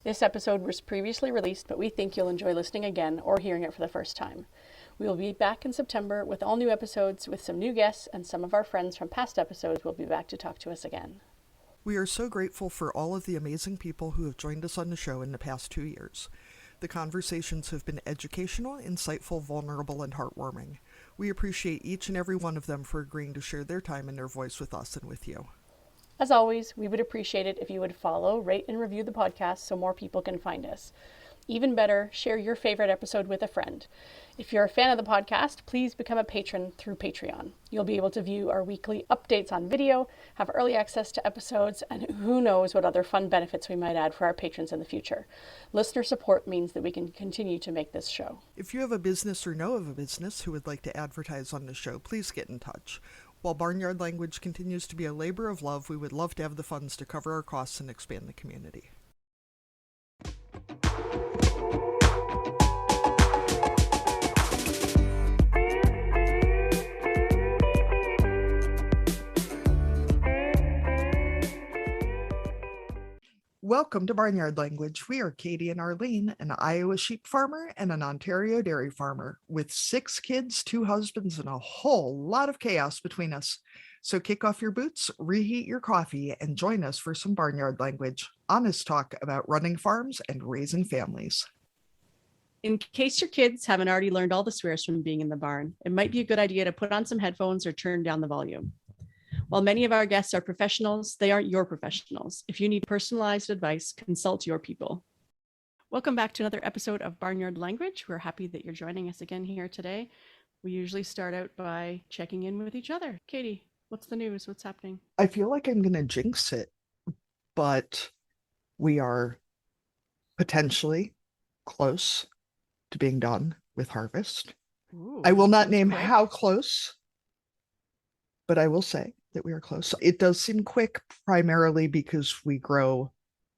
This episode was previously released, but we think you'll enjoy listening again or hearing it for the first time. We will be back in September with all new episodes with some new guests, and some of our friends from past episodes will be back to talk to us again. We are so grateful for all of the amazing people who have joined us on the show in the past 2 years. The conversations have been educational, insightful, vulnerable, and heartwarming. We appreciate each and every one of them for agreeing to share their time and their voice with us and with you. As always, we would appreciate it if you would follow, rate, and review the podcast so more people can find us. Even better, share your favorite episode with a friend. If you're a fan of the podcast, please become a patron through Patreon. You'll be able to view our weekly updates on video, have early access to episodes, and who knows what other fun benefits we might add for our patrons in the future. Listener support means that we can continue to make this show. If you have a business or know of a business who would like to advertise on the show, please get in touch. While Barnyard Language continues to be a labor of love, we would love to have the funds to cover our costs and expand the community. Welcome to Barnyard Language. We are Katie and Arlene, an Iowa sheep farmer and an Ontario dairy farmer, with 6 kids, 2 husbands, and a whole lot of chaos between us. So kick off your boots, reheat your coffee, and join us for some Barnyard Language, honest talk about running farms and raising families. In case your kids haven't already learned all the swears from being in the barn, it might be a good idea to put on some headphones or turn down the volume. While many of our guests are professionals, they aren't your professionals. If you need personalized advice, consult your people. Welcome back to another episode of Barnyard Language. We're happy that you're joining us again here today. We usually start out by checking in with each other. Katie, what's the news? What's happening? I feel like I'm going to jinx it, but we are potentially close to being done with harvest. Ooh, I will not name quick. how close, but I will say that we are close. It does seem quick, primarily because we grow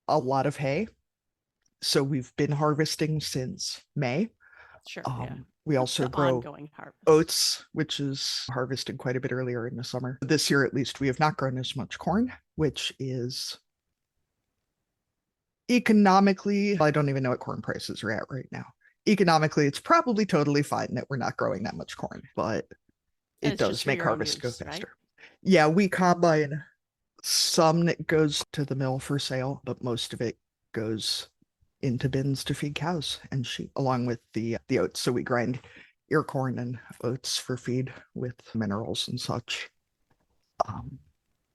a lot of hay. So we've been harvesting since May. Sure, We also grow ongoing harvest. oats, which is harvested quite a bit earlier in the summer. This year, at least, we have not grown as much corn, which is economically, I don't even know what corn prices are at right now. Economically, it's probably totally fine that we're not growing that much corn, but it does make harvest go faster. Right? Yeah, we combine some that goes to the mill for sale, but most of it goes into bins to feed cows and sheep, along with the oats. So we grind ear corn and oats for feed with minerals and such.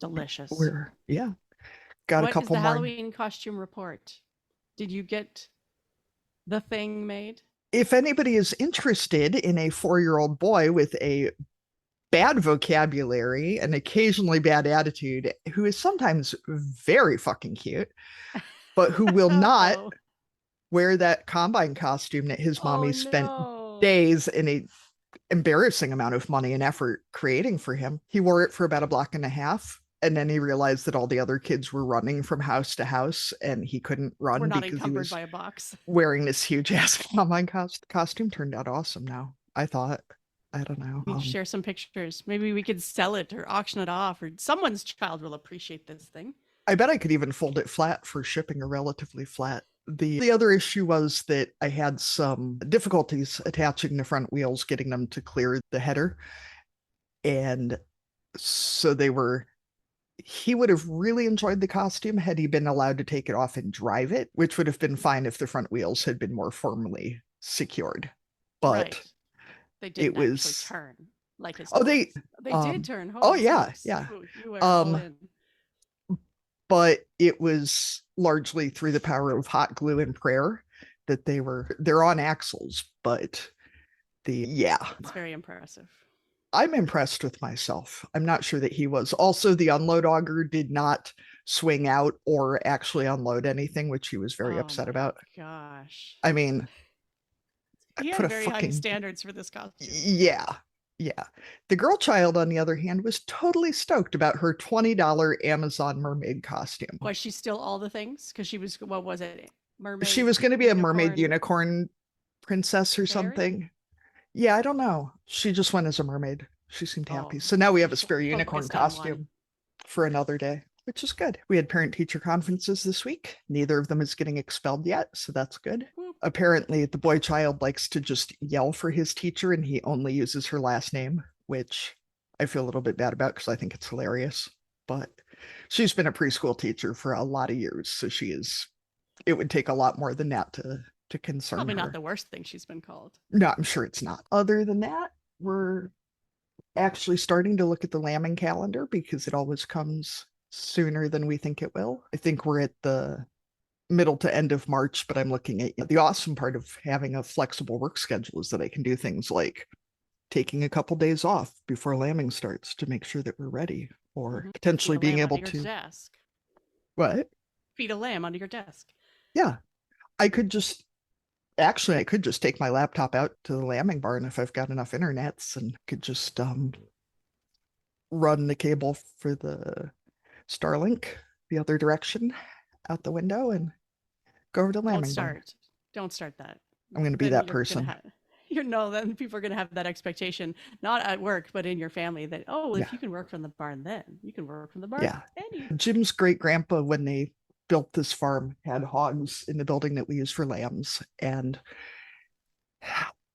Delicious. Got what a couple is the more. Halloween costume report? Did you get the thing made? If anybody is interested in a 4-year-old boy with a bad vocabulary and occasionally bad attitude, who is sometimes very fucking cute, but who will not wear that combine costume that his mommy spent days and an embarrassing amount of money and effort creating for him. He wore it for about a block and a half, and then he realized that all the other kids were running from house to house and he couldn't run because he was by a box. Wearing this huge ass combine costume. Turned out awesome now, I thought. I don't know. We share some pictures. Maybe we could sell it or auction it off, or someone's child will appreciate this thing. I bet I could even fold it flat for shipping, or relatively flat. The other issue was that I had some difficulties attaching the front wheels, getting them to clear the header. And so he would have really enjoyed the costume had he been allowed to take it off and drive it, which would have been fine if the front wheels had been more firmly secured. But right. They didn't actually turn like his. They did turn. Yeah. You were all in. But it was largely through the power of hot glue and prayer that they're on axles. But it's very impressive. I'm impressed with myself. I'm not sure that he was. Also, the unload auger did not swing out or actually unload anything, which he was very upset about. Gosh. I mean, he had very high standards for this costume. Yeah. The girl child, on the other hand, was totally stoked about her $20 Amazon mermaid costume. Was she still all the things? Because she was, what was it? Mermaid. She was going to be a mermaid unicorn princess or something. Yeah, I don't know. She just went as a mermaid. She seemed happy. So now we have a spare unicorn costume for another day. which is good. We had parent-teacher conferences this week. Neither of them is getting expelled yet, so that's good. Whoop. Apparently, the boy child likes to just yell for his teacher, and he only uses her last name, which I feel a little bit bad about because I think it's hilarious. But she's been a preschool teacher for a lot of years, so it would take a lot more than that to concern Probably her. not the worst thing she's been called. No, I'm sure it's not. Other than that, we're actually starting to look at the lambing calendar because it always comes sooner than we think it will. I think we're at the middle to end of March, but I'm looking at the awesome part of having a flexible work schedule is that I can do things like taking a couple days off before lambing starts to make sure that we're ready, or potentially being able to desk. What? Feed a lamb under your desk. Yeah. I could just take my laptop out to the lambing barn if I've got enough internets and could just run the cable for the Starlink the other direction out the window and go over to lambing barn. Don't start that. I'm going to be that person. Then people are going to have that expectation, not at work, but in your family that, if you can work from the barn, then you can work from the barn. Yeah. Jim's great grandpa, when they built this farm, had hogs in the building that we use for lambs. And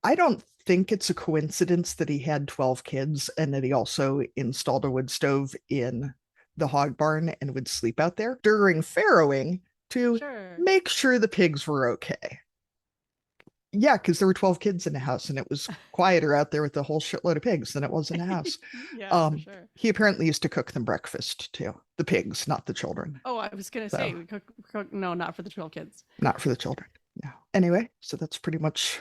I don't think it's a coincidence that he had 12 kids and that he also installed a wood stove in the hog barn and would sleep out there during farrowing to make sure the pigs were okay. Yeah, because there were 12 kids in the house and it was quieter out there with a whole shitload of pigs than it was in the house. For sure. He apparently used to cook them breakfast too. The pigs, not the children. Oh, I was going to say, we cook, no, not for the 12 kids. Not for the children, no. Anyway, so that's pretty much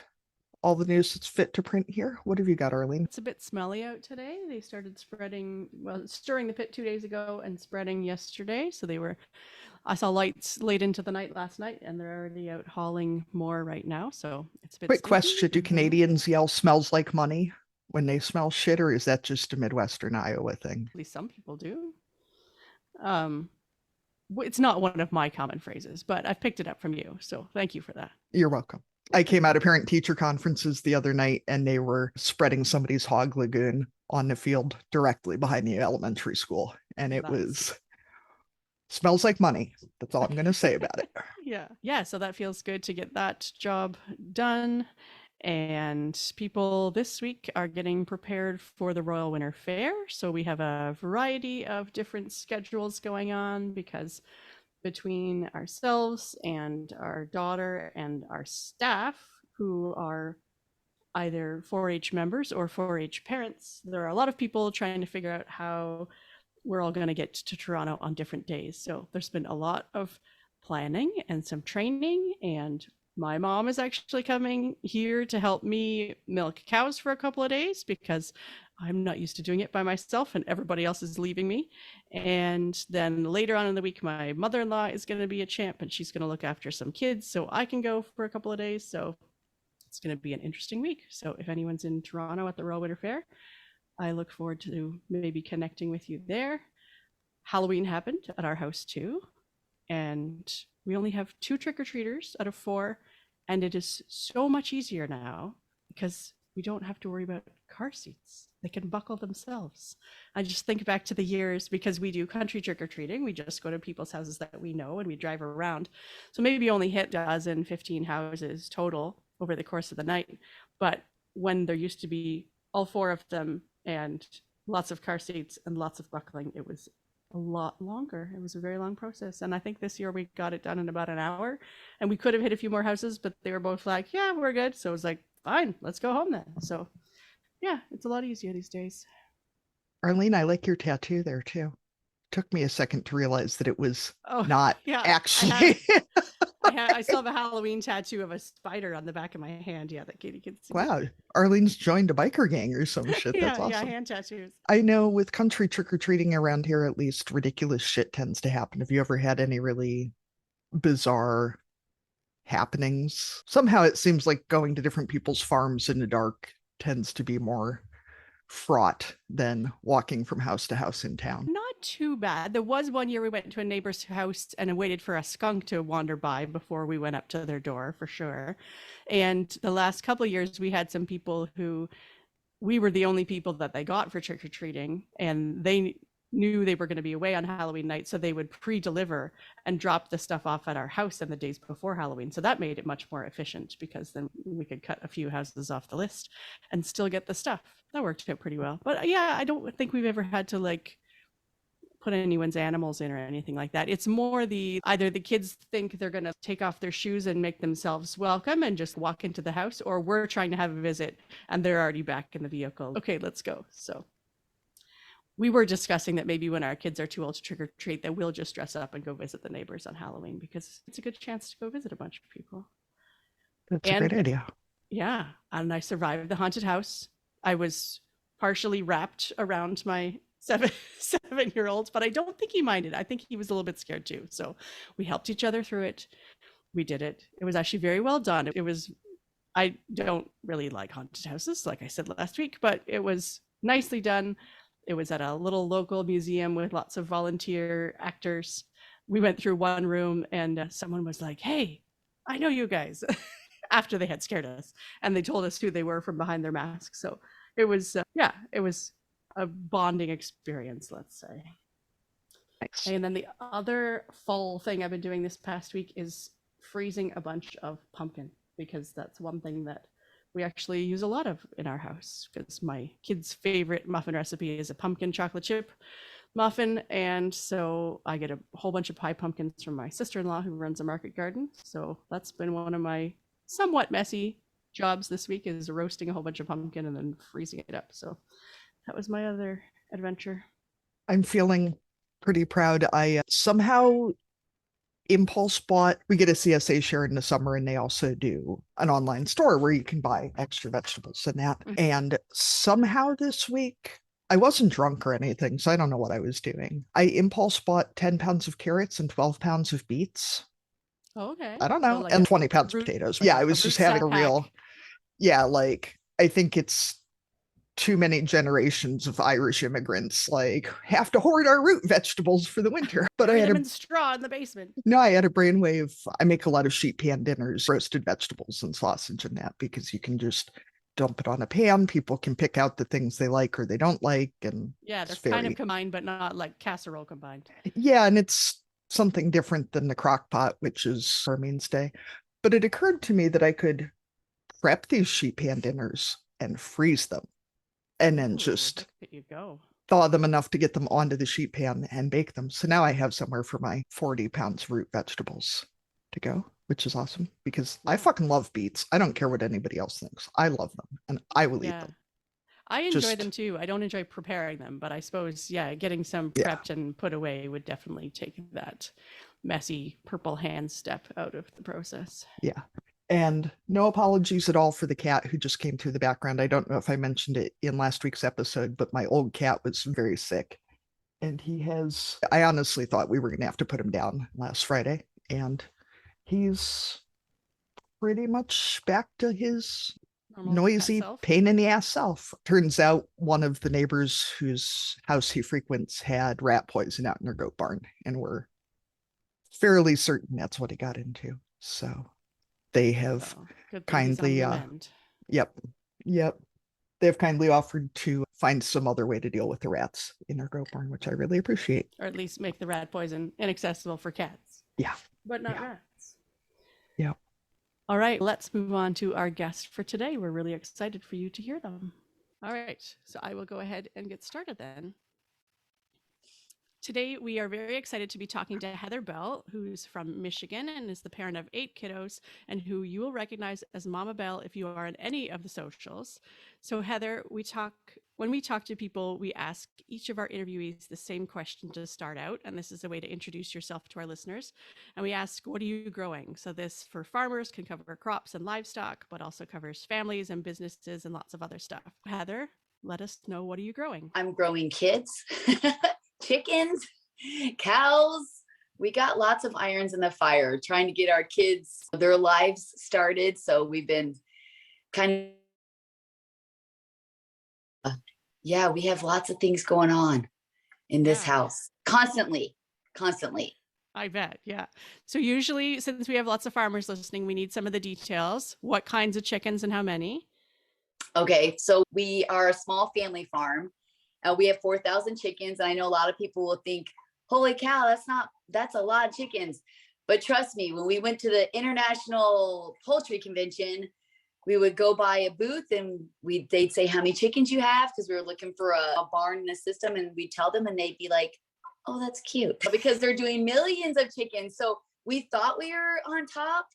all the news that's fit to print here. What have you got, Arlene? It's a bit smelly out today. They started stirring the pit 2 days ago and spreading yesterday. So I saw lights late into the night last night, and they're already out hauling more right now. So it's a bit. Quick question: do Canadians yell "smells like money" when they smell shit, or is that just a Midwestern Iowa thing? At least some people do. It's not one of my common phrases, but I've picked it up from you. So thank you for that. You're welcome. I came out of parent-teacher conferences the other night, and they were spreading somebody's hog lagoon on the field directly behind the elementary school, and it smells like money. That's all I'm going to say about it. Yeah. So that feels good to get that job done. And people this week are getting prepared for the Royal Winter Fair. So we have a variety of different schedules going on because between ourselves and our daughter and our staff, who are either 4-H members or 4-H parents, there are a lot of people trying to figure out how we're all going to get to Toronto on different days. So there's been a lot of planning and some training, and my mom is actually coming here to help me milk cows for a couple of days because I'm not used to doing it by myself and everybody else is leaving me. And then later on in the week, my mother-in-law is going to be a champ and she's going to look after some kids so I can go for a couple of days. So it's going to be an interesting week. So if anyone's in Toronto at the Royal Winter Fair, I look forward to maybe connecting with you there. Halloween happened at our house too. And we only have 2 trick-or-treaters out of 4. And it is so much easier now because we don't have to worry about car seats. They can buckle themselves. I just think back to the years because we do country trick-or-treating. We just go to people's houses that we know and we drive around. So maybe only hit 12, 15 houses total over the course of the night. But when there used to be all 4 of them and lots of car seats and lots of buckling, it was a lot longer. It was a very long process. And I think this year we got it done in about an hour, and we could have hit a few more houses, but they were both like, yeah, we're good. So it was like, fine, let's go home then. So yeah, it's a lot easier these days. Arlene, I like your tattoo there too. Took me a second to realize that it was not actually. I still have a Halloween tattoo of a spider on the back of my hand. Yeah, that Katie can see. Wow. Arlene's joined a biker gang or some shit. That's awesome. Yeah, hand tattoos. I know with country trick-or-treating around here, at least, ridiculous shit tends to happen. Have you ever had any really bizarre happenings? Somehow it seems like going to different people's farms in the dark tends to be more fraught than walking from house to house in town. Not too bad. There was one year we went to a neighbor's house and waited for a skunk to wander by before we went up to their door, for sure. And the last couple of years we had some people who we were the only people that they got for trick-or-treating, and they knew they were going to be away on Halloween night, so they would pre-deliver and drop the stuff off at our house in the days before Halloween. So that made it much more efficient because then we could cut a few houses off the list and still get the stuff. That worked out pretty well. But yeah, I don't think we've ever had to like put anyone's animals in or anything like that. It's more either the kids think they're going to take off their shoes and make themselves welcome and just walk into the house, or we're trying to have a visit and they're already back in the vehicle. Okay, let's go. So we were discussing that maybe when our kids are too old to trick or treat, that we'll just dress up and go visit the neighbors on Halloween, because it's a good chance to go visit a bunch of people. That's a great idea. Yeah. And I survived the haunted house. I was partially wrapped around my seven-year-old, but I don't think he minded. I think he was a little bit scared too. So we helped each other through it. We did it. It was actually very well done. I don't really like haunted houses, like I said last week, but it was nicely done. It was at a little local museum with lots of volunteer actors. We went through one room and someone was like, "Hey, I know you guys," after they had scared us. And they told us who they were from behind their masks. So it was, it was a bonding experience, let's say. Nice. And then the other fall thing I've been doing this past week is freezing a bunch of pumpkin, because that's one thing that we actually use a lot of in our house, because my kid's favorite muffin recipe is a pumpkin chocolate chip muffin. And so I get a whole bunch of pie pumpkins from my sister-in-law who runs a market garden. So that's been one of my somewhat messy jobs this week, is roasting a whole bunch of pumpkin and then freezing it up. So that was my other adventure. I'm feeling pretty proud. I somehow impulse bought, we get a CSA share in the summer, and they also do an online store where you can buy extra vegetables and that. Mhm. And somehow this week, I wasn't drunk or anything, so I don't know what I was doing. I impulse bought 10 pounds of carrots and 12 pounds of beets. Oh, okay. I don't know. So like and a 20 pounds of root- potatoes. like Yeah, a I was root just having sack a real, pack. like, I think it's too many generations of Irish immigrants like have to hoard our root vegetables for the winter. But I Bury had them a in straw in the basement. no, I had a brainwave. I make a lot of sheet pan dinners, roasted vegetables and sausage and that, because you can just dump it on a pan. People can pick out the things they like or they don't like, and Yeah, they're it's kind of very combined, but not like casserole combined. yeah, and it's something different than the crock pot, which is our mainstay. But it occurred to me that I could prep these sheet pan dinners and freeze them, and then Ooh, just look at you go. thaw them enough to get them onto the sheet pan and bake them. So now I have somewhere for my 40 pounds of root vegetables to go, which is awesome, because I fucking love beets. I don't care what anybody else thinks. I love them and I will eat them. I enjoy Just, them too. I don't enjoy preparing them, but I suppose, getting some yeah, prepped and put away would definitely take that messy purple hand step out of the process. yeah. And no apologies at all for the cat who just came through the background. I don't know if I mentioned it in last week's episode, but my old cat was very sick. And I honestly thought we were going to have to put him down last Friday. And he's pretty much back to his Normal pet noisy, self. pain in the ass self. Turns out one of the neighbors whose house he frequents had rat poison out in their goat barn, and we're fairly certain that's what he got into. So they have So good thing he's on kindly, the mend. yep, they've kindly offered to find some other way to deal with the rats in our goat barn, which I really appreciate. Or at least make the rat poison inaccessible for cats. Yeah. But not Yeah. rats. Yeah. All right, let's move on to our guest for today. We're really excited for you to hear them. All right, so I will go ahead and get started then. Today, we are very excited to be talking to Heather Bell, who's from Michigan and is the parent of 8 kiddos, and who you will recognize as Mama Bell if you are on any of the socials. So Heather, when we talk to people, we ask each of our interviewees the same question to start out, and this is a way to introduce yourself to our listeners. And we ask, what are you growing? So this, for farmers, can cover crops and livestock, but also covers families and businesses and lots of other stuff. Heather, let us know, what are you growing? I'm growing kids, chickens, cows. We got lots of irons in the fire trying to get our kids their lives started. So we've been kind of, we have lots of things going on in this house constantly. I bet. Yeah. So usually, since we have lots of farmers listening, we need some of the details. What kinds of chickens and how many? Okay. So we are a small family farm, We have 4,000 chickens. And I know a lot of people will think, holy cow, that's a lot of chickens. But trust me, when we went to the International Poultry Convention, we would go by a booth and they'd say, how many chickens you have? Because we were looking for a barn and a system, and we'd tell them and they'd be like, oh, that's cute, because they're doing millions of chickens. So we thought we were on top,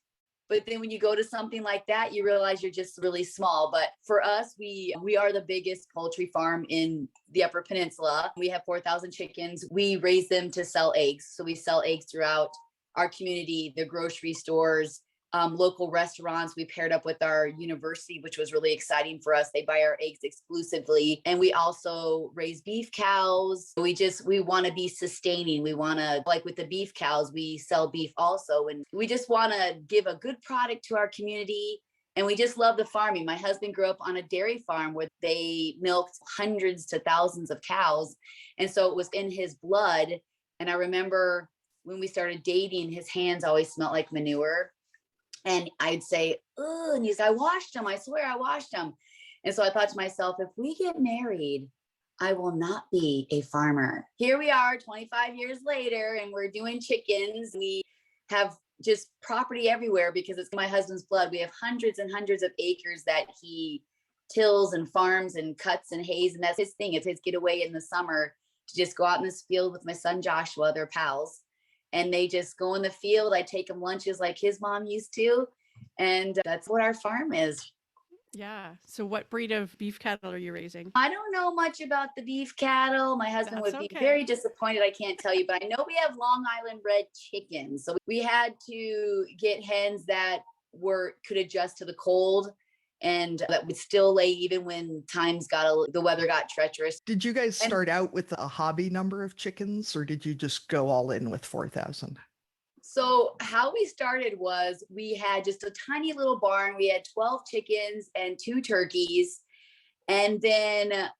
but then when you go to something like that, you realize you're just really small. But for us, we are the biggest poultry farm in the Upper Peninsula. We have 4,000 chickens. We raise them to sell eggs. So we sell eggs throughout our community, the grocery stores, local restaurants. We paired up with our university, which was really exciting for us. They buy our eggs exclusively. And we also raise beef cows. We want to be sustaining. We want to, like with the beef cows, we sell beef also. And we just want to give a good product to our community. And we just love the farming. My husband grew up on a dairy farm where they milked hundreds to thousands of cows. And so it was in his blood. And I remember when we started dating, his hands always smelled like manure. And I'd say, oh, and he's, I washed them. I swear I washed them. And so I thought to myself, if we get married, I will not be a farmer. Here we are 25 years later, and we're doing chickens. We have just property everywhere because it's my husband's blood. We have hundreds and hundreds of acres that he tills and farms and cuts and hays. And that's his thing. It's his getaway in the summer to just go out in this field with my son, Joshua. They're pals. And they just go in the field. I take them lunches like his mom used to. And that's what our farm is. Yeah. So what breed of beef cattle are you raising? I don't know much about the beef cattle. My husband would be very disappointed. I can't tell you, but I know we have Long Island red chickens. So we had to get hens that could adjust to the cold and that would still lay even when the weather got treacherous. Did you guys start out with a hobby number of chickens, or did you just go all in with 4,000? So how we started was we had just a tiny little barn. We had 12 chickens and 2 turkeys, and then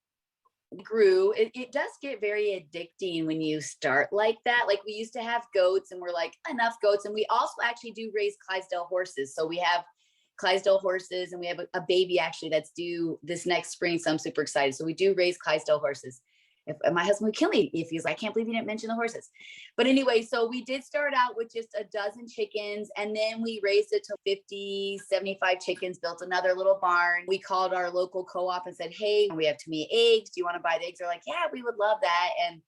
grew. It does get very addicting when you start like that. Like we used to have goats, and we're like, enough goats. And we also actually do raise Clydesdale horses. So we have Clydesdale horses, and we have a baby actually that's due this next spring. So I'm super excited. So we do raise Clydesdale horses. If my husband would kill me if he's like, I can't believe you didn't mention the horses. But anyway, so we did start out with just a dozen chickens, and then we raised it to 50, 75 chickens, built another little barn. We called our local co-op and said, hey, we have too many eggs. Do you want to buy the eggs? They're like, yeah, we would love that. And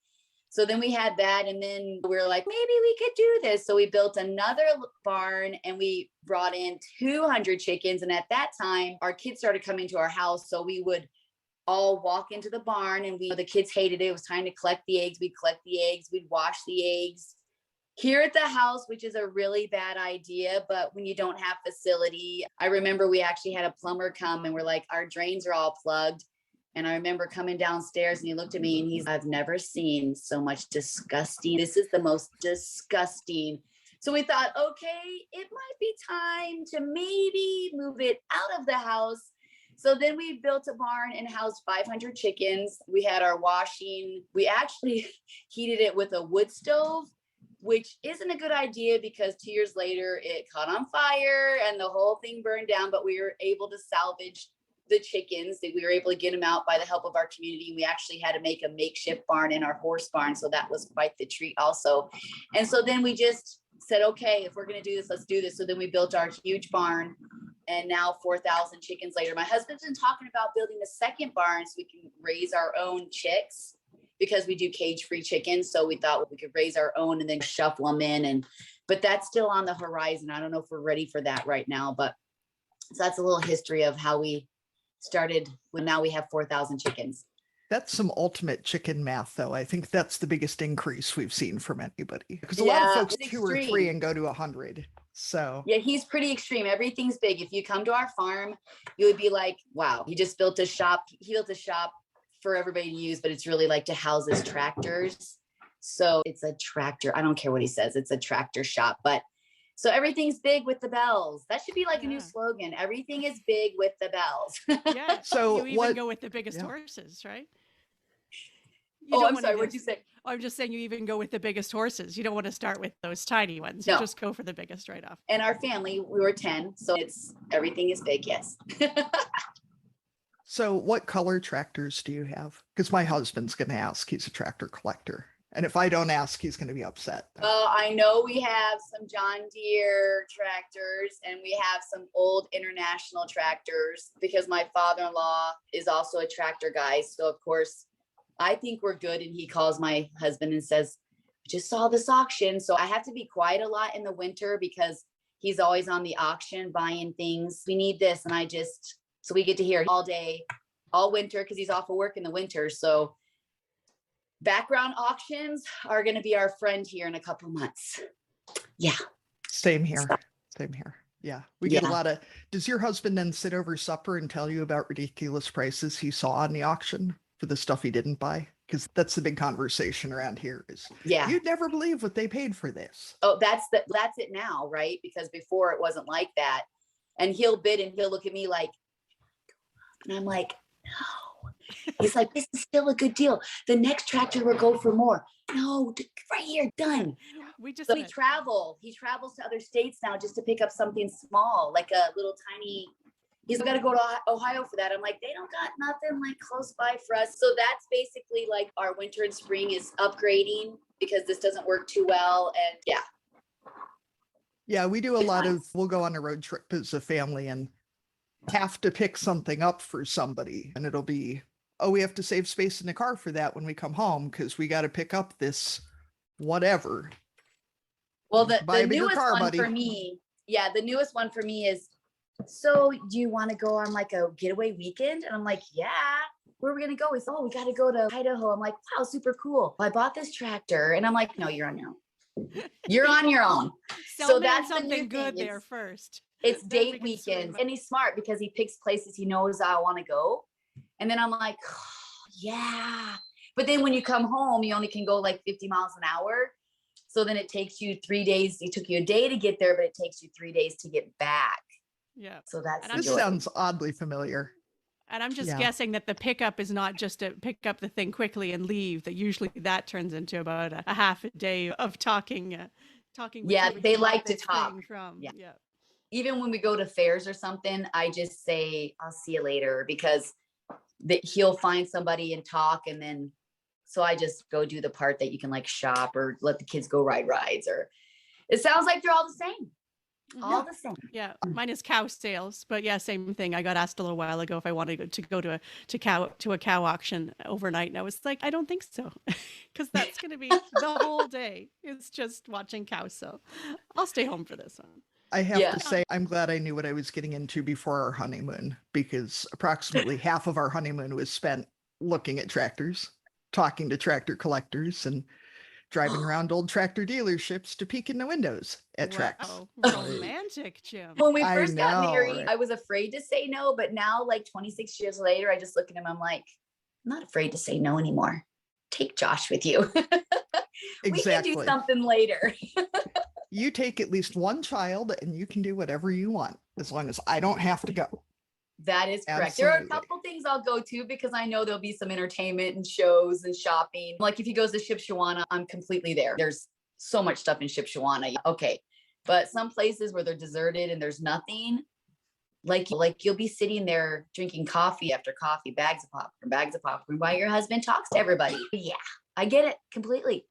so then we had that, and then we were like, maybe we could do this. So we built another barn, and we brought in 200 chickens. And at that time, our kids started coming to our house. So we would all walk into the barn, and the kids hated it. It was time to collect the eggs. We'd collect the eggs. We'd wash the eggs here at the house, which is a really bad idea. But when you don't have facility, I remember we actually had a plumber come, and we're like, our drains are all plugged. And I remember coming downstairs, and he looked at me, and he's, I've never seen so much disgusting. This is the most disgusting. So we thought, okay, it might be time to maybe move it out of the house. So then we built a barn and housed 500 chickens. We had our washing. We actually heated it with a wood stove, which isn't a good idea because 2 years later it caught on fire and the whole thing burned down, but we were able to salvage the chickens. We were able to get them out by the help of our community. We actually had to make a makeshift barn in our horse barn. So that was quite the treat also. And so then we just said, okay, if we're going to do this, let's do this. So then we built our huge barn, and now 4,000 chickens later, my husband's been talking about building a second barn so we can raise our own chicks because we do cage-free chickens. So we thought we could raise our own and then shuffle them in. But that's still on the horizon. I don't know if we're ready for that right now, but so that's a little history of how we started when now we have 4,000 chickens. That's some ultimate chicken math, though. I think that's the biggest increase we've seen from anybody, because a lot of folks 2 or 3 and go to 100. So yeah, he's pretty extreme. Everything's big. If you come to our farm, you would be like, wow, he just built a shop. He built a shop for everybody to use, but it's really like to house his tractors. So it's a tractor. I don't care what he says. It's a tractor shop, but so everything's big with the bells. That should be like a new slogan. Everything is big with the bells. Yeah. So you even go with the biggest horses, right? I'm sorry. What'd you say? I'm just saying you even go with the biggest horses. You don't want to start with those tiny ones. You just go for the biggest right off. And our family, we were 10. So everything is big. Yes. So what color tractors do you have? Because my husband's going to ask. He's a tractor collector. And if I don't ask, he's going to be upset. I know we have some John Deere tractors and we have some old international tractors because my father-in-law is also a tractor guy. So of course, I think we're good. And he calls my husband and says, just saw this auction. So I have to be quiet a lot in the winter because he's always on the auction buying things. We need this. And so we get to hear all day, all winter, because he's off of work in the winter. So background auctions are going to be our friend here in a couple of months. Yeah. Same here. Same here. Yeah. We get a lot of, does your husband then sit over supper and tell you about ridiculous prices he saw on the auction for the stuff he didn't buy? Because that's the big conversation around here is, you'd never believe what they paid for this. Oh, that's it now, right? Because before it wasn't like that. And he'll bid and he'll look at me like, and I'm like, no. He's like, this is still a good deal. The next tractor will go for more. No, right here, done. So he travels to other states now just to pick up something small, like a little tiny. He's got to go to Ohio for that. I'm like, they don't got nothing like close by for us. So that's basically like our winter and spring is upgrading because this doesn't work too well. And yeah, we do a lot of, we'll go on a road trip as a family and have to pick something up for somebody. And it'll be, oh, we have to save space in the car for that when we come home because we got to pick up this whatever. Well, the newest one for me, the newest one for me is, so do you want to go on like a getaway weekend? And I'm like, yeah. Where are we going to go? He said, oh, we got to go to Idaho. I'm like, wow, super cool. I bought this tractor. And I'm like, no, you're on your own. You're on your own. So that's something good there first. It's date weekend. And he's smart because he picks places he knows I want to go. And then I'm like, oh, yeah. But then when you come home, you only can go like 50 miles an hour. So then it takes you 3 days. It took you a day to get there, but it takes you 3 days to get back. Yeah. So this sounds oddly familiar. And I'm just guessing that the pickup is not just to pick up the thing quickly and leave, that usually that turns into about a half a day of talking. With they like to talk. From. Yeah. Even when we go to fairs or something, I just say, I'll see you later because he'll find somebody and talk. And then, so I just go do the part that you can like shop or let the kids go ride rides, or it sounds like they're all the same. All the same. Yeah, mine is cow sales, but yeah, same thing. I got asked a little while ago if I wanted to go to a cow auction overnight, and I was like, I don't think so, because that's going to be the whole day. It's just watching cows, so I'll stay home for this one. I have to say, I'm glad I knew what I was getting into before our honeymoon, because approximately half of our honeymoon was spent looking at tractors, talking to tractor collectors, and driving around old tractor dealerships to peek in the windows at tracks. Romantic, Jim. When we first got married, I was afraid to say no, but now like 26 years later, I just look at him, I'm like, I'm not afraid to say no anymore. Take Josh with you. Exactly. We can do something later. You take at least one child and you can do whatever you want, as long as I don't have to go. That is correct. Absolutely. There are a couple things I'll go to because I know there'll be some entertainment and shows and shopping. Like if he goes to Shipshewana, I'm completely there. There's so much stuff in Shipshewana. Okay. But some places where they're deserted and there's nothing, like you'll be sitting there drinking coffee after coffee, bags of popcorn while your husband talks to everybody. Yeah, I get it completely.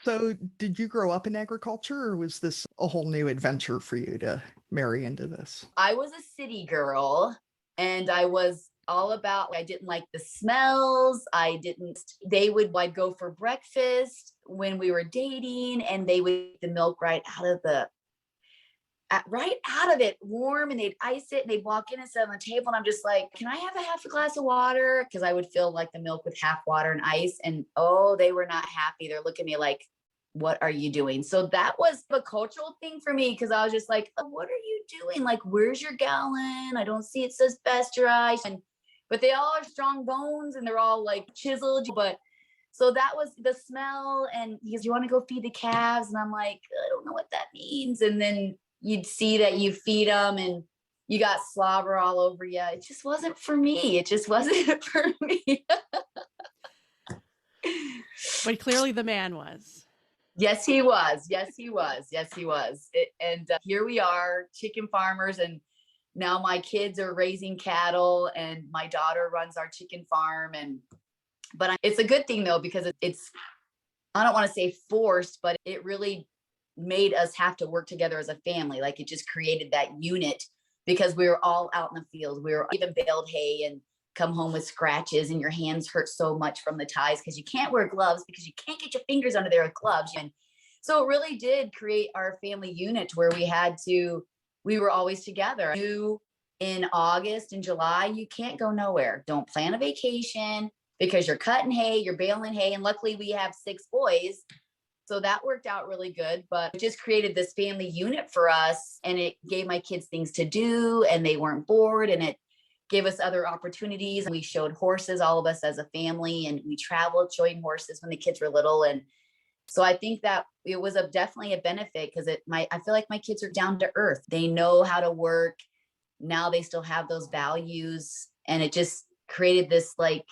So did you grow up in agriculture, or was this a whole new adventure for you to marry into this? I was a city girl, and I was all about, I didn't like the smells. I'd go for breakfast when we were dating, and they would get the milk right out of it warm, and they'd ice it and they'd walk in and sit on the table. And I'm just like, can I have a half a glass of water? Because I would fill like the milk with half water and ice. And they were not happy. They're looking at me like, what are you doing? So that was a cultural thing for me, because I was just like, oh, what are you doing? Like, where's your gallon? I don't see it says pasteurized. But they all are strong bones and they're all like chiseled. But so that was the smell. And he goes, you want to go feed the calves? And I'm like, I don't know what that means. And then you'd see that you feed them and you got slobber all over you. It just wasn't for me. But clearly the man was. Yes, he was. And here we are, chicken farmers. And now my kids are raising cattle and my daughter runs our chicken farm. But it's a good thing though, because it's, I don't want to say forced, but it really made us have to work together as a family. Like it just created that unit because we were all out in the field. We were even baled hay and come home with scratches and your hands hurt so much from the ties because you can't wear gloves because you can't get your fingers under there with gloves. And so it really did create our family unit where we were always together. In August and July, you can't go nowhere. Don't plan a vacation because you're cutting hay, you're baling hay. And luckily we have 6 boys. So that worked out really good, but it just created this family unit for us. And it gave my kids things to do and they weren't bored, and it gave us other opportunities. We showed horses, all of us as a family, and we traveled showing horses when the kids were little. And so I think that it was definitely a benefit because I feel like my kids are down to earth. They know how to work. Now they still have those values, and it just created this like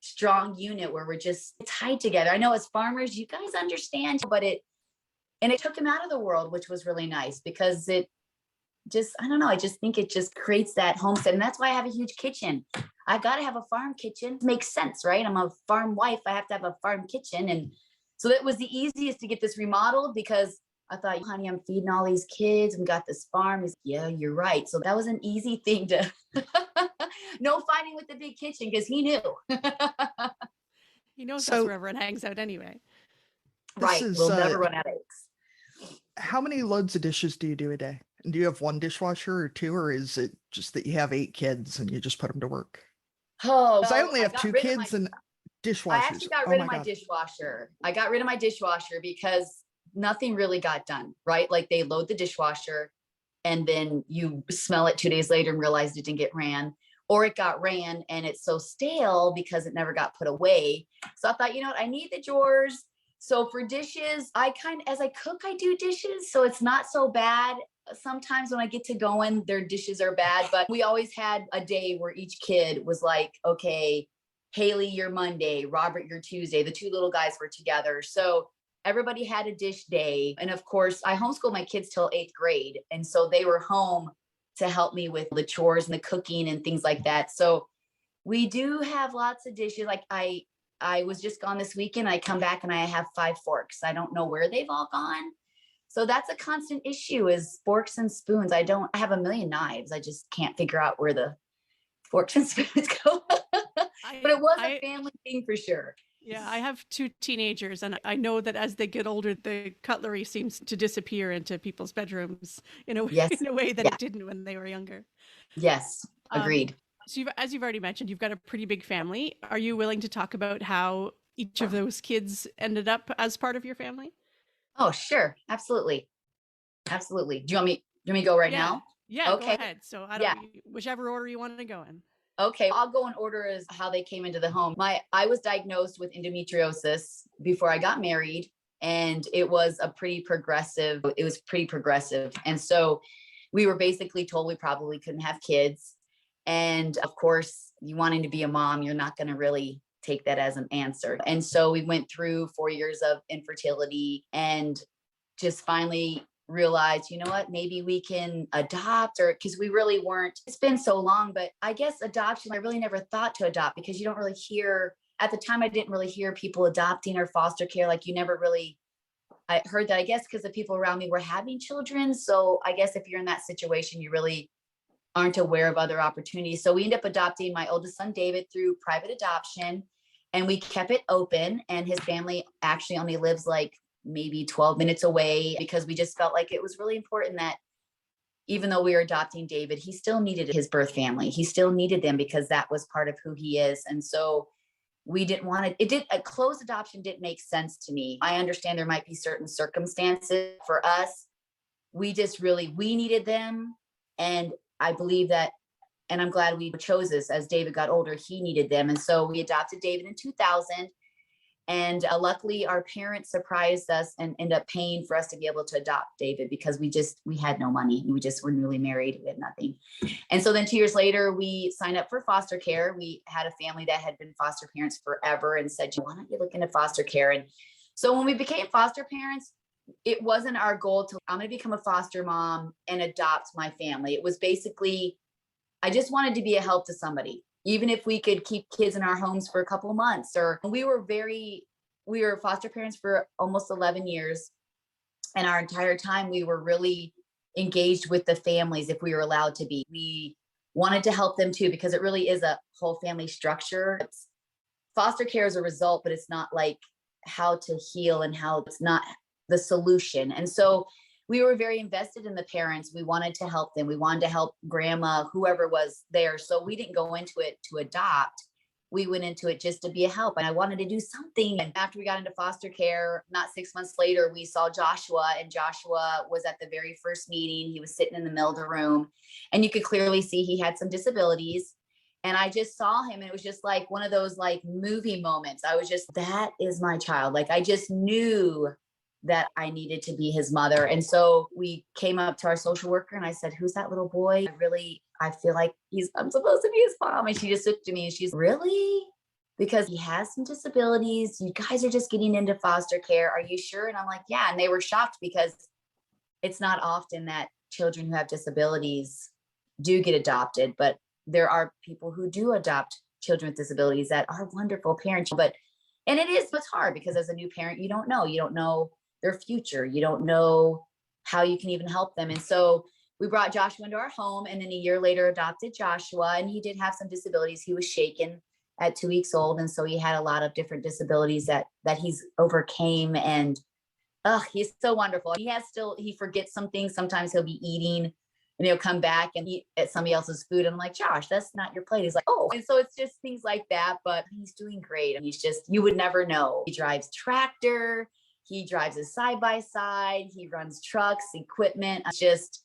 strong unit where we're just tied together. I know as farmers, you guys understand, but it took them out of the world, which was really nice because it just, I don't know, I just think it just creates that homestead. And that's why I have a huge kitchen. I got to have a farm kitchen. It makes sense, right? I'm a farm wife. I have to have a farm kitchen. And so that was the easiest to get this remodeled because I thought, honey, I'm feeding all these kids. We got this farm. He's, yeah, you're right. So that was an easy thing to, no fighting with the big kitchen because he knew. He knows that's where everyone hangs out anyway. Right. We'll never run out of eggs. How many loads of dishes do you do a day? And do you have 1 dishwasher or 2, or is it just that you have 8 kids and you just put them to work? Oh, I only have 2 kids and dishwashers. I actually got rid of my dishwasher. I got rid of my dishwasher because nothing really got done, right? Like they load the dishwasher and then you smell it 2 days later and realize it didn't get ran, or it got ran and it's so stale because it never got put away. So I thought, you know what? I need the drawers. So for dishes, as I cook, I do dishes. So it's not so bad. Sometimes when I get to going, their dishes are bad, but we always had a day where each kid was like, okay, Haley, you're Monday, Robert, you're Tuesday. The 2 little guys were together. So everybody had a dish day. And of course, I homeschooled my kids till 8th grade. And so they were home to help me with the chores and the cooking and things like that. So we do have lots of dishes. Like I was just gone this weekend. I come back and I have 5 forks. I don't know where they've all gone. So that's a constant issue is forks and spoons. I have a million knives. I just can't figure out where the forks and spoons go. But it was a family thing for sure. Yeah, I have 2 teenagers, and I know that as they get older, the cutlery seems to disappear into people's bedrooms in a way that it didn't when they were younger. Yes, agreed. So as you've already mentioned, you've got a pretty big family. Are you willing to talk about how each of those kids ended up as part of your family? Oh, sure. Absolutely. Absolutely. Do you want me to go right now? Yeah, okay. Go ahead. So whichever order you want to go in. Okay, I'll go in order as how they came into the home. I was diagnosed with endometriosis before I got married, and it was pretty progressive. And so we were basically told we probably couldn't have kids. And of course, you wanting to be a mom, you're not going to really take that as an answer. And so we went through 4 years of infertility and just finally realized, you know what, maybe we can adopt, or because we really weren't, it's been so long, but I guess adoption, I really never thought to adopt because you don't really hear, at the time, I didn't really hear people adopting or foster care. Like you never really, I heard that, I guess, because the people around me were having children. So I guess if you're in that situation, you really aren't aware of other opportunities. So we ended up adopting my oldest son, David, through private adoption, and we kept it open. And his family actually only lives like maybe 12 minutes away because we just felt like it was really important that even though we were adopting David, he still needed his birth family. He still needed them because that was part of who he is. And so we didn't want a closed adoption didn't make sense to me. I understand there might be certain circumstances for us. We needed them. And I believe that, and I'm glad we chose this as David got older, he needed them. And so we adopted David in 2000. And luckily our parents surprised us and ended up paying for us to be able to adopt David because we had no money. We just were newly married. We had nothing. And so then 2 years later, we signed up for foster care. We had a family that had been foster parents forever and said, why don't you look into foster care? And so when we became foster parents, it wasn't our goal to, I'm going to become a foster mom and adopt my family. It was basically, I just wanted to be a help to somebody, even if we could keep kids in our homes for a couple of months. Or we were foster parents for almost 11 years. And our entire time, we were really engaged with the families if we were allowed to be. We wanted to help them too, because it really is a whole family structure. Foster care is a result, but it's not like how to heal, and how it's not the solution. And so we were very invested in the parents. We wanted to help them. We wanted to help grandma, whoever was there. So we didn't go into it to adopt. We went into it just to be a help. And I wanted to do something. And after we got into foster care, not 6 months later, we saw Joshua, and Joshua was at the very first meeting. He was sitting in the middle of the room, and you could clearly see he had some disabilities. And I just saw him, and it was just like one of those like movie moments. I was just, that is my child. Like, I just knew that I needed to be his mother. And so we came up to our social worker, and I said, who's that little boy? I feel like I'm supposed to be his mom. And she just looked at me, and she's, really? Because he has some disabilities. You guys are just getting into foster care. Are you sure? And I'm like, yeah. And they were shocked, because it's not often that children who have disabilities do get adopted, but there are people who do adopt children with disabilities that are wonderful parents. And it's hard, because as a new parent, you don't know their future. You don't know how you can even help them. And so we brought Joshua into our home, and then a year later adopted Joshua. And he did have some disabilities. He was shaken at 2 weeks old. And so he had a lot of different disabilities that he's overcame. And he's so wonderful. He forgets some things. Sometimes he'll be eating, and he'll come back and eat at somebody else's food. And I'm like, Josh, that's not your plate. He's like, oh. And so it's just things like that, but he's doing great. And he's just, you would never know. He drives tractor. He drives a side-by-side. He runs trucks, equipment. Just,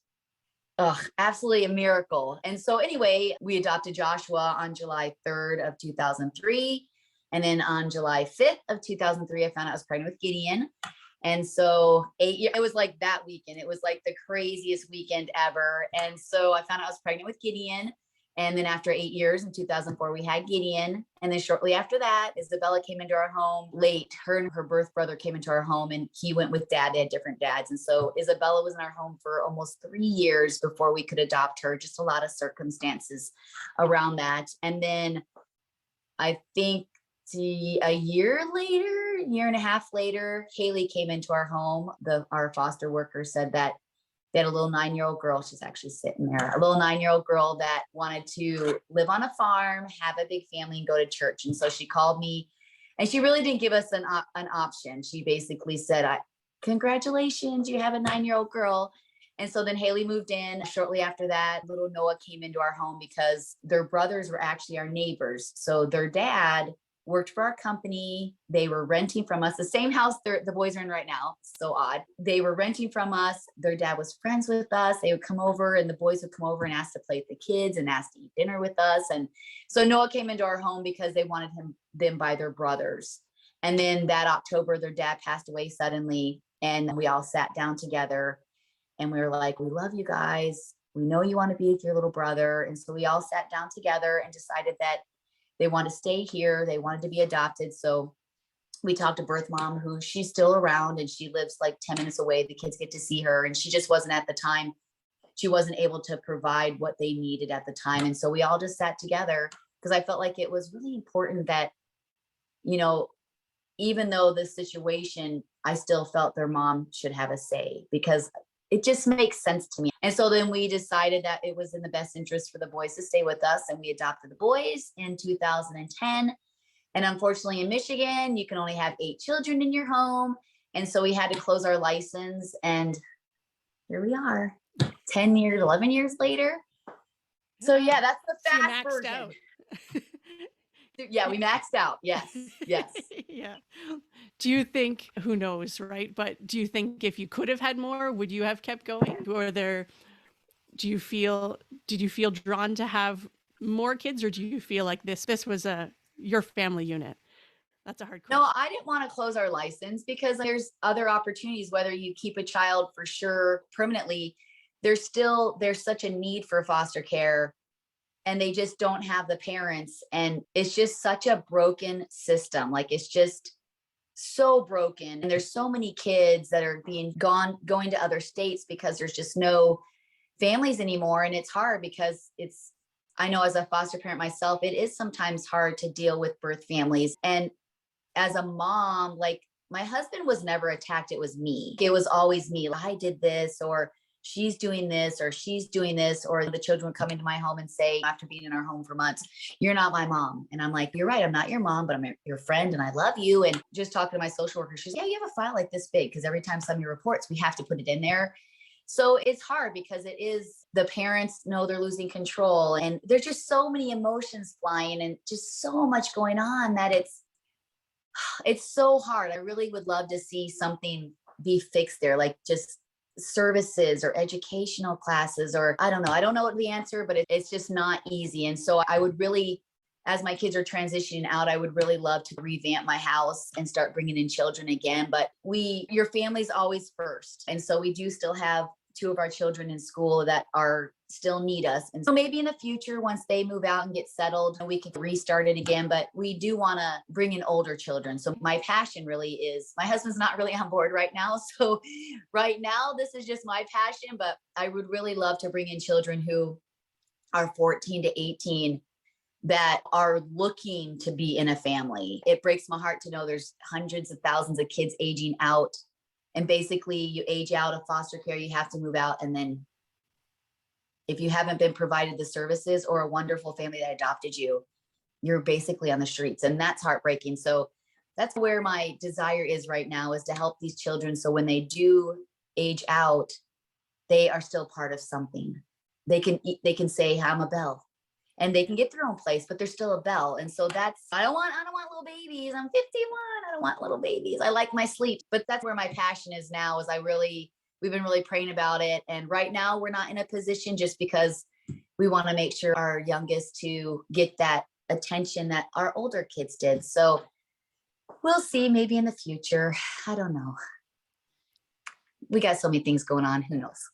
absolutely a miracle. And so anyway, we adopted Joshua on July 3rd of 2003. And then on July 5th of 2003, I found out I was pregnant with Gideon. And so it was like that weekend. It was like the craziest weekend ever. And so I found out I was pregnant with Gideon. And then after 8 years in 2004, we had Gideon. And then shortly after that, Isabella came into our home late. Her and her birth brother came into our home, and he went with dad. They had different dads. And so Isabella was in our home for almost 3 years before we could adopt her. Just a lot of circumstances around that. And then I think a year and a half later, Haley came into our home. Our foster worker said that they had a little 9-year-old girl. She's actually sitting there. A little 9-year-old girl that wanted to live on a farm, have a big family, and go to church. And so she called me, and she really didn't give us an option. She basically said, congratulations, you have a 9-year-old girl. And so then Haley moved in. Shortly after that, little Noah came into our home, because their brothers were actually our neighbors. So their dad worked for our company. They were renting from us, the same house the boys are in right now. So odd. They were renting from us. Their dad was friends with us. They would come over, and the boys would come over and ask to play with the kids and ask to eat dinner with us. And so Noah came into our home because they wanted them by their brothers. And then that October, their dad passed away suddenly, and we all sat down together, and we were like, we love you guys. We know you want to be with your little brother. And so we all sat down together and decided that they want to stay here. They wanted to be adopted. So we talked to birth mom, who she's still around, and she lives like 10 minutes away. The kids get to see her, and she just wasn't at the time. She wasn't able to provide what they needed at the time. And so we all just sat together, because I felt like it was really important that, even though this situation, I still felt their mom should have a say, because it just makes sense to me. And so then we decided that it was in the best interest for the boys to stay with us, and we adopted the boys in 2010. And unfortunately, in Michigan, you can only have 8 children in your home. And so we had to close our license, and here we are 11 years later. So yeah, that's the fast version. Out. Yeah, we maxed out. Yes. Yeah. Do you think, who knows, right? But do you think if you could have had more, would you have kept going? Did you feel drawn to have more kids, or do you feel like this was your family unit? That's a hard question. No, I didn't want to close our license, because there's other opportunities, whether you keep a child for sure permanently, there's such a need for foster care, and they just don't have the parents. And it's just such a broken system. Like, it's just, so broken. And there's so many kids that are going to other states because there's just no families anymore. And it's hard because I know as a foster parent myself, it is sometimes hard to deal with birth families. And as a mom, like my husband was never attacked. It was me. It was always me. I did this, or she's doing this, or she's doing this, or the children would come into my home and say, after being in our home for months, "You're not my mom." And I'm like, "You're right. I'm not your mom, but I'm your friend and I love you." And just talking to my social worker, she's, "Yeah, you have a file like this big because every time somebody reports, we have to put it in there." So it's hard because the parents know they're losing control, and there's just so many emotions flying and just so much going on that it's so hard. I really would love to see something be fixed there, like just services or educational classes, or I don't know. I don't know what the answer, but it's just not easy. And so I would really, as my kids are transitioning out, I would really love to revamp my house and start bringing in children again. But your family's always first. And so we do still have 2 of our children in school that still need us. And so maybe in the future, once they move out and get settled, we can restart it again. But we do want to bring in older children. So my passion really is, my husband's not really on board right now. So right now, this is just my passion, but I would really love to bring in children who are 14 to 18 that are looking to be in a family. It breaks my heart to know there's hundreds of thousands of kids aging out. And basically you age out of foster care, you have to move out. And then if you haven't been provided the services or a wonderful family that adopted you, you're basically on the streets. And that's heartbreaking. So that's where my desire is right now, is to help these children. So when they do age out, they are still part of something. They can say, "I'm a Belle." And they can get their own place, but they're still a Belle. And so I don't want little babies. I'm 51. I don't want little babies. I like my sleep. But that's where my passion is now, is we've been really praying about it. And right now we're not in a position, just because we want to make sure our youngest to get that attention that our older kids did. So we'll see, maybe in the future. I don't know. We got so many things going on. Who knows?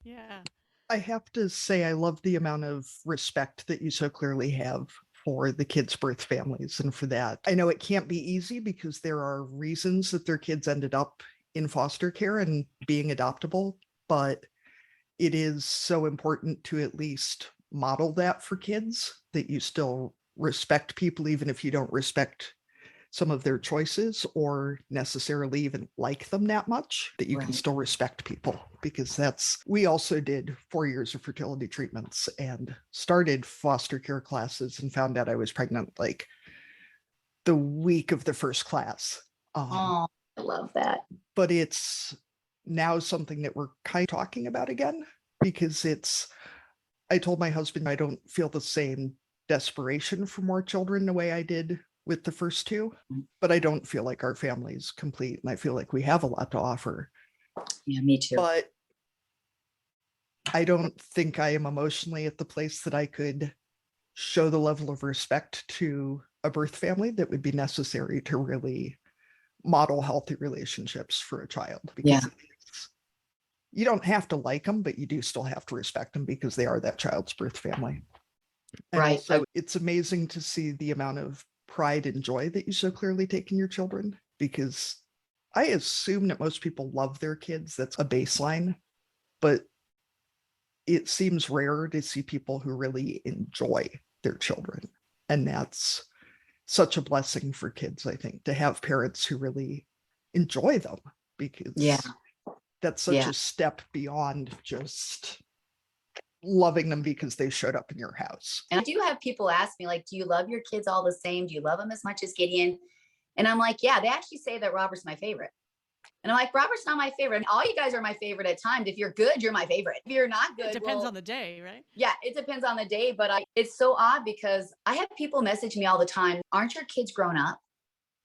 Yeah. I have to say, I love the amount of respect that you so clearly have for the kids' birth families. And for that, I know it can't be easy because there are reasons that their kids ended up in foster care and being adoptable, but it is so important to at least model that for kids, that you still respect people, even if you don't respect some of their choices or necessarily even like them that much, that you can still respect people. Because we also did 4 years of fertility treatments and started foster care classes and found out I was pregnant like the week of the first class. Oh, I love that. But it's now something that we're kind of talking about again, because I told my husband I don't feel the same desperation for more children the way I did with the first 2, but I don't feel like our family is complete, and I feel like we have a lot to offer. Yeah, me too. But I don't think I am emotionally at the place that I could show the level of respect to a birth family that would be necessary to really model healthy relationships for a child. Because you don't have to like them, but you do still have to respect them because they are that child's birth family. And Right. also, it's amazing to see the amount of pride and joy that you so clearly take in your children, because I assume that most people love their kids. That's a baseline, but it seems rare to see people who really enjoy their children. And that's such a blessing for kids, I think, to have parents who really enjoy them, because that's such a step beyond just loving them because they showed up in your house. And I do have people ask me, like, "Do you love your kids all the same? Do you love them as much as Gideon?" And I'm like, yeah, they actually say that Robert's my favorite. And I'm like, "Robert's not my favorite. And all you guys are my favorite at times. If you're good, you're my favorite. If you're not good, It depends on the day, right? Yeah, it depends on the day. But it's so odd because I have people message me all the time, "Aren't your kids grown up?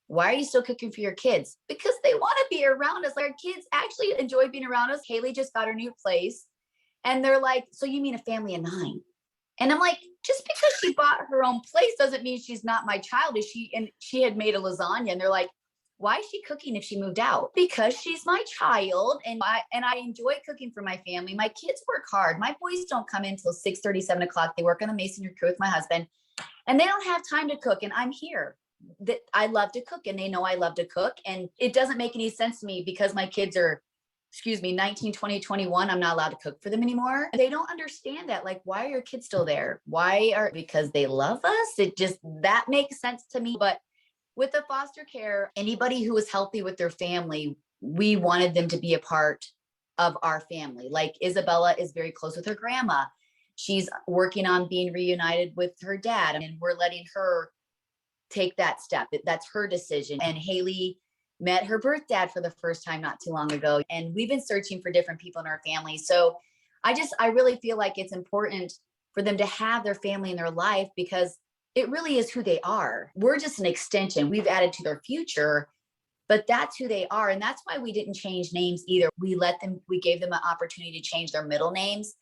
Why are you still cooking for your kids?" Because they want to be around us. Like, our kids actually enjoy being around us. Haley just got her new place. And they're like, "So you mean a family of 9?" And I'm like, just because she bought her own place doesn't mean she's not my child. And she had made a lasagna, and they're like, "Why is she cooking if she moved out?" Because she's my child, and I enjoy cooking for my family. My kids work hard. My boys don't come in until 6:30, 7 o'clock. They work on the masonry crew with my husband, and they don't have time to cook. And I'm here. that I love to cook and they know I love to cook. And it doesn't make any sense to me because my kids are, 19, 20, 21. I'm not allowed to cook for them anymore. They don't understand that. Like, why are your kids still there? Because they love us. It just, that makes sense to me. But with the foster care, anybody who was healthy with their family, we wanted them to be a part of our family. Like Isabella is very close with her grandma. She's working on being reunited with her dad, and we're letting her take that step. That's her decision. And Haley met her birth dad for the first time not too long ago. And we've been searching for different people in our family. So I really feel like it's important for them to have their family in their life because it really is who they are. We're just an extension. We've added to their future, but that's who they are. And that's why we didn't change names either. We gave them an opportunity to change their middle names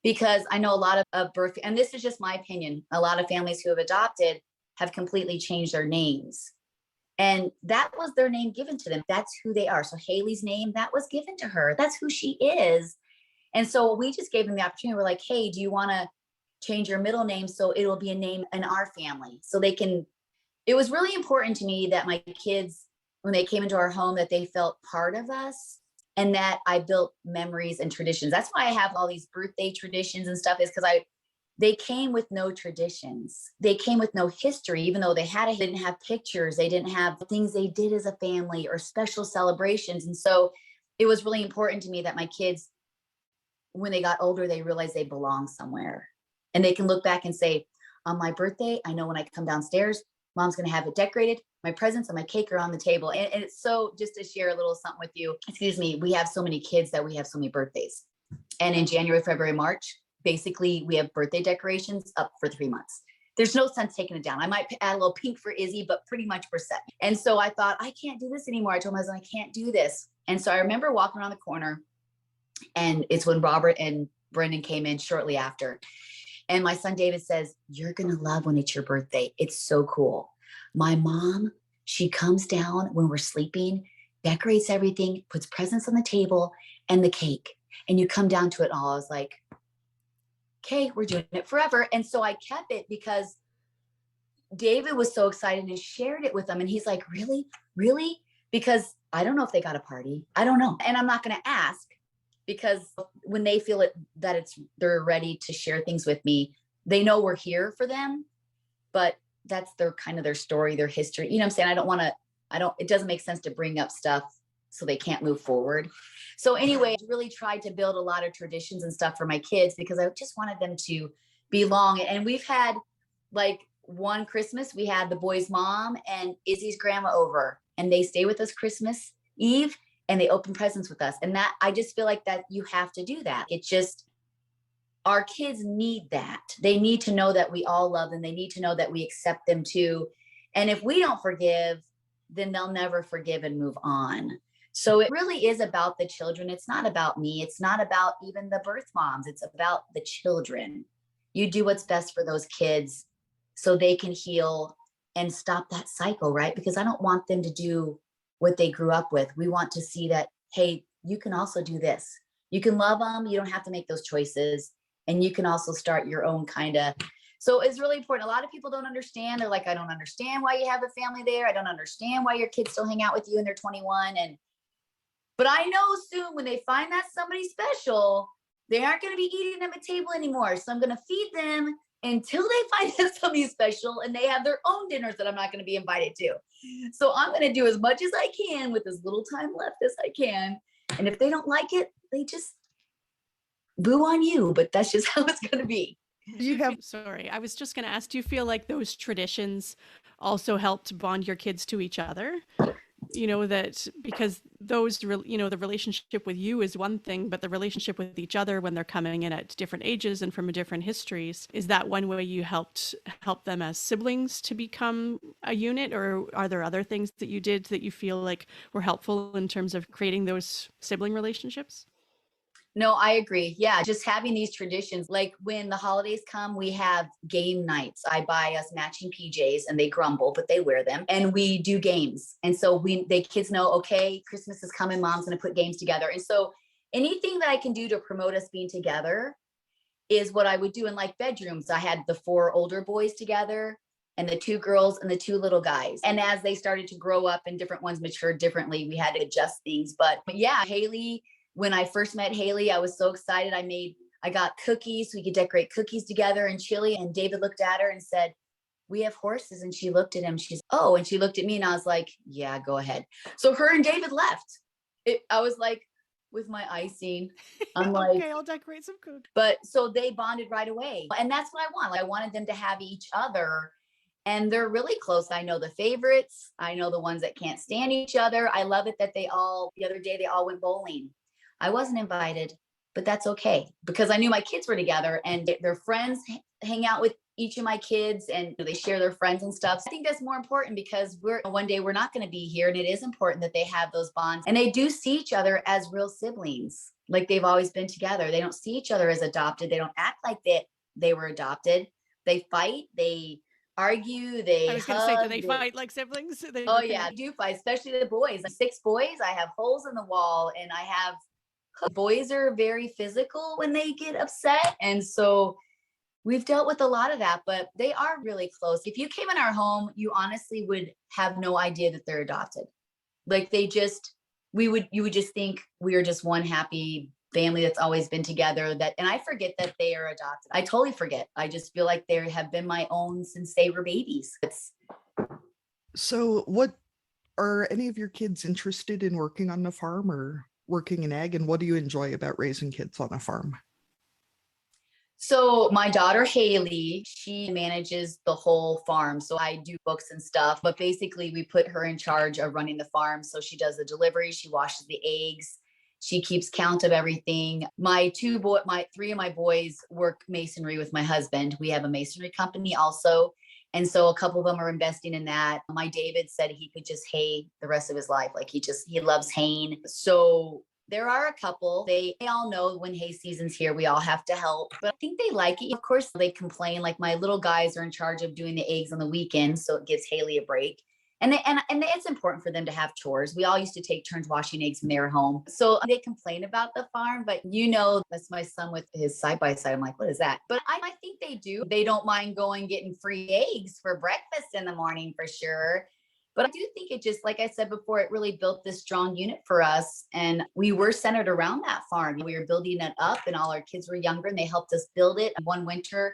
because I know a lot of birth, and this is just my opinion, a lot of families who have adopted have completely changed their names. And that was their name given to them. That's who they are. So Haley's name, that was given to her. That's who she is. And so we just gave them the opportunity. We're like, hey, do you want to change your middle name so it'll be a name in our family? So they can, it was really important to me that my kids, when they came into our home, that they felt part of us and that I built memories and traditions. That's why I have all these birthday traditions and stuff, is because they came with no traditions. They came with no history, even though they didn't have pictures. They didn't have things they did as a family or special celebrations. And so it was really important to me that my kids, when they got older, they realized they belong somewhere. And they can look back and say, on my birthday, I know when I come downstairs, Mom's going to have it decorated. My presents and my cake are on the table. And it's so, just to share a little something with you, we have so many kids that we have so many birthdays. And in January, February, March, basically we have birthday decorations up for 3 months. There's no sense taking it down. I might add a little pink for Izzy, but pretty much we're set. And so I thought, I can't do this anymore. I told my husband, I can't do this. And so I remember walking around the corner, and it's when Robert and Brendan came in shortly after. And my son David says, you're going to love when it's your birthday. It's so cool. My mom, she comes down when we're sleeping, decorates everything, puts presents on the table and the cake. And you come down to it all. I was like, okay, we're doing it forever. And so I kept it because David was so excited and shared it with them. And he's like, really? Really? Because I don't know if they got a party. I don't know. And I'm not going to ask, because when they feel they're ready to share things with me, they know we're here for them, but that's their story, their history. You know what I'm saying? It doesn't make sense to bring up stuff so they can't move forward. So anyway, I really tried to build a lot of traditions and stuff for my kids because I just wanted them to belong. And we've had, like, one Christmas, we had the boys' mom and Izzy's grandma over, and they stay with us Christmas Eve and they open presents with us. And that, I just feel like that you have to do that. It's just, our kids need that. They need to know that we all love them. They need to know that we accept them too. And if we don't forgive, then they'll never forgive and move on. So it really is about the children. It's not about me. It's not about even the birth moms. It's about the children. You do what's best for those kids so they can heal and stop that cycle, right? Because I don't want them to do what they grew up with. We want to see that, hey, you can also do this. You can love them. You don't have to make those choices. And you can also start your own kind of. So it's really important. A lot of people don't understand. They're like, I don't understand why you have a family there. I don't understand why your kids still hang out with you and they're 21. But I know soon when they find that somebody special, they aren't going to be eating them at table anymore. So I'm going to feed them until they find that somebody special and they have their own dinners that I'm not going to be invited to. So I'm going to do as much as I can with as little time left as I can. And if they don't like it, they just boo on you. But that's just how it's going to be. Sorry, I was just going to ask, do you feel like those traditions also helped bond your kids to each other? You know, that because those, you know, the relationship with you is one thing, but the relationship with each other when they're coming in at different ages and from different histories, is that one way you help them as siblings to become a unit? Or are there other things that you did that you feel like were helpful in terms of creating those sibling relationships? No, I agree. Yeah, just having these traditions, like when the holidays come, we have game nights. I buy us matching PJs and they grumble, but they wear them, and we do games. And so kids know, okay, Christmas is coming, Mom's going to put games together. And so anything that I can do to promote us being together is what I would do. In like bedrooms, I had the 4 older boys together and the 2 girls and the 2 little guys. And as they started to grow up and different ones matured differently, we had to adjust things. But yeah, Haley, when I first met Haley, I was so excited. I got cookies. So we could decorate cookies together and chili. And David looked at her and said, we have horses. And she looked at him. She's, oh, and she looked at me and I was like, yeah, go ahead. So her and David left. I was like, with my icing, I'm like, okay, I'll decorate some cookies. But so they bonded right away. And that's what I want. Like, I wanted them to have each other. And they're really close. I know the favorites. I know the ones that can't stand each other. I love it that the other day, they all went bowling. I wasn't invited, but that's okay because I knew my kids were together and their friends hang out with each of my kids and they share their friends and stuff. I think that's more important because one day we're not going to be here. And it is important that they have those bonds and they do see each other as real siblings. Like they've always been together. They don't see each other as adopted. They don't act like they were adopted. They fight. They argue. I was going to say, do they fight like siblings? Oh yeah, they do fight, especially the boys. 6 boys. I have holes in the wall and boys are very physical when they get upset. And so we've dealt with a lot of that, but they are really close. If you came in our home, you honestly would have no idea that they're adopted. Like you would just think we are just one happy family that's always been together. And I forget that they are adopted. I totally forget. I just feel like they have been my own since they were babies. So what are any of your kids interested in working on the farm or working in ag? And what do you enjoy about raising kids on a farm? So my daughter, Haley, she manages the whole farm. So I do books and stuff, but basically we put her in charge of running the farm. So she does the delivery, she washes the eggs, she keeps count of everything. My 3 of my boys work masonry with my husband. We have a masonry company also. And so a couple of them are investing in that. My David said he could just hay the rest of his life. Like he loves haying. So there are a couple, they all know when hay season's here, we all have to help, but I think they like it. Of course, they complain, like my little guys are in charge of doing the eggs on the weekends. So it gives Haley a break. And it's important for them to have chores. We all used to take turns washing eggs when they were home. So they complain about the farm, but that's my son with his side-by-side. I'm like, what is that? But I think they do. They don't mind getting free eggs for breakfast in the morning for sure. But I do think it just, like I said before, it really built this strong unit for us. And we were centered around that farm. We were building it up and all our kids were younger and they helped us build it. One winter,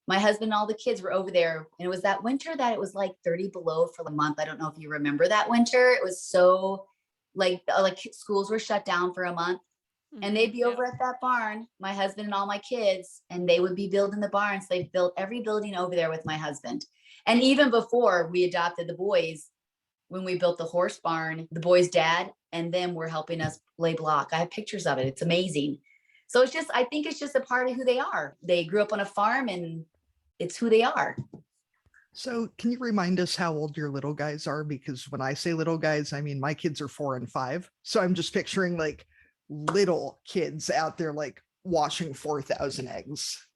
my husband and all the kids were over there. And it was that winter that it was like 30 below for a month. I don't know if you remember that winter. It was so like schools were shut down for a month. And they'd be over at that barn, my husband and all my kids, and they would be building the barn. So they built every building over there with my husband. And even before we adopted the boys, when we built the horse barn, the boys' dad and them were helping us lay block. I have pictures of it. It's amazing. So I think it's just a part of who they are. They grew up on a farm and it's who they are. So can you remind us how old your little guys are? Because when I say little guys, I mean, my kids are 4 and 5. So I'm just picturing like little kids out there, like washing 4,000 eggs.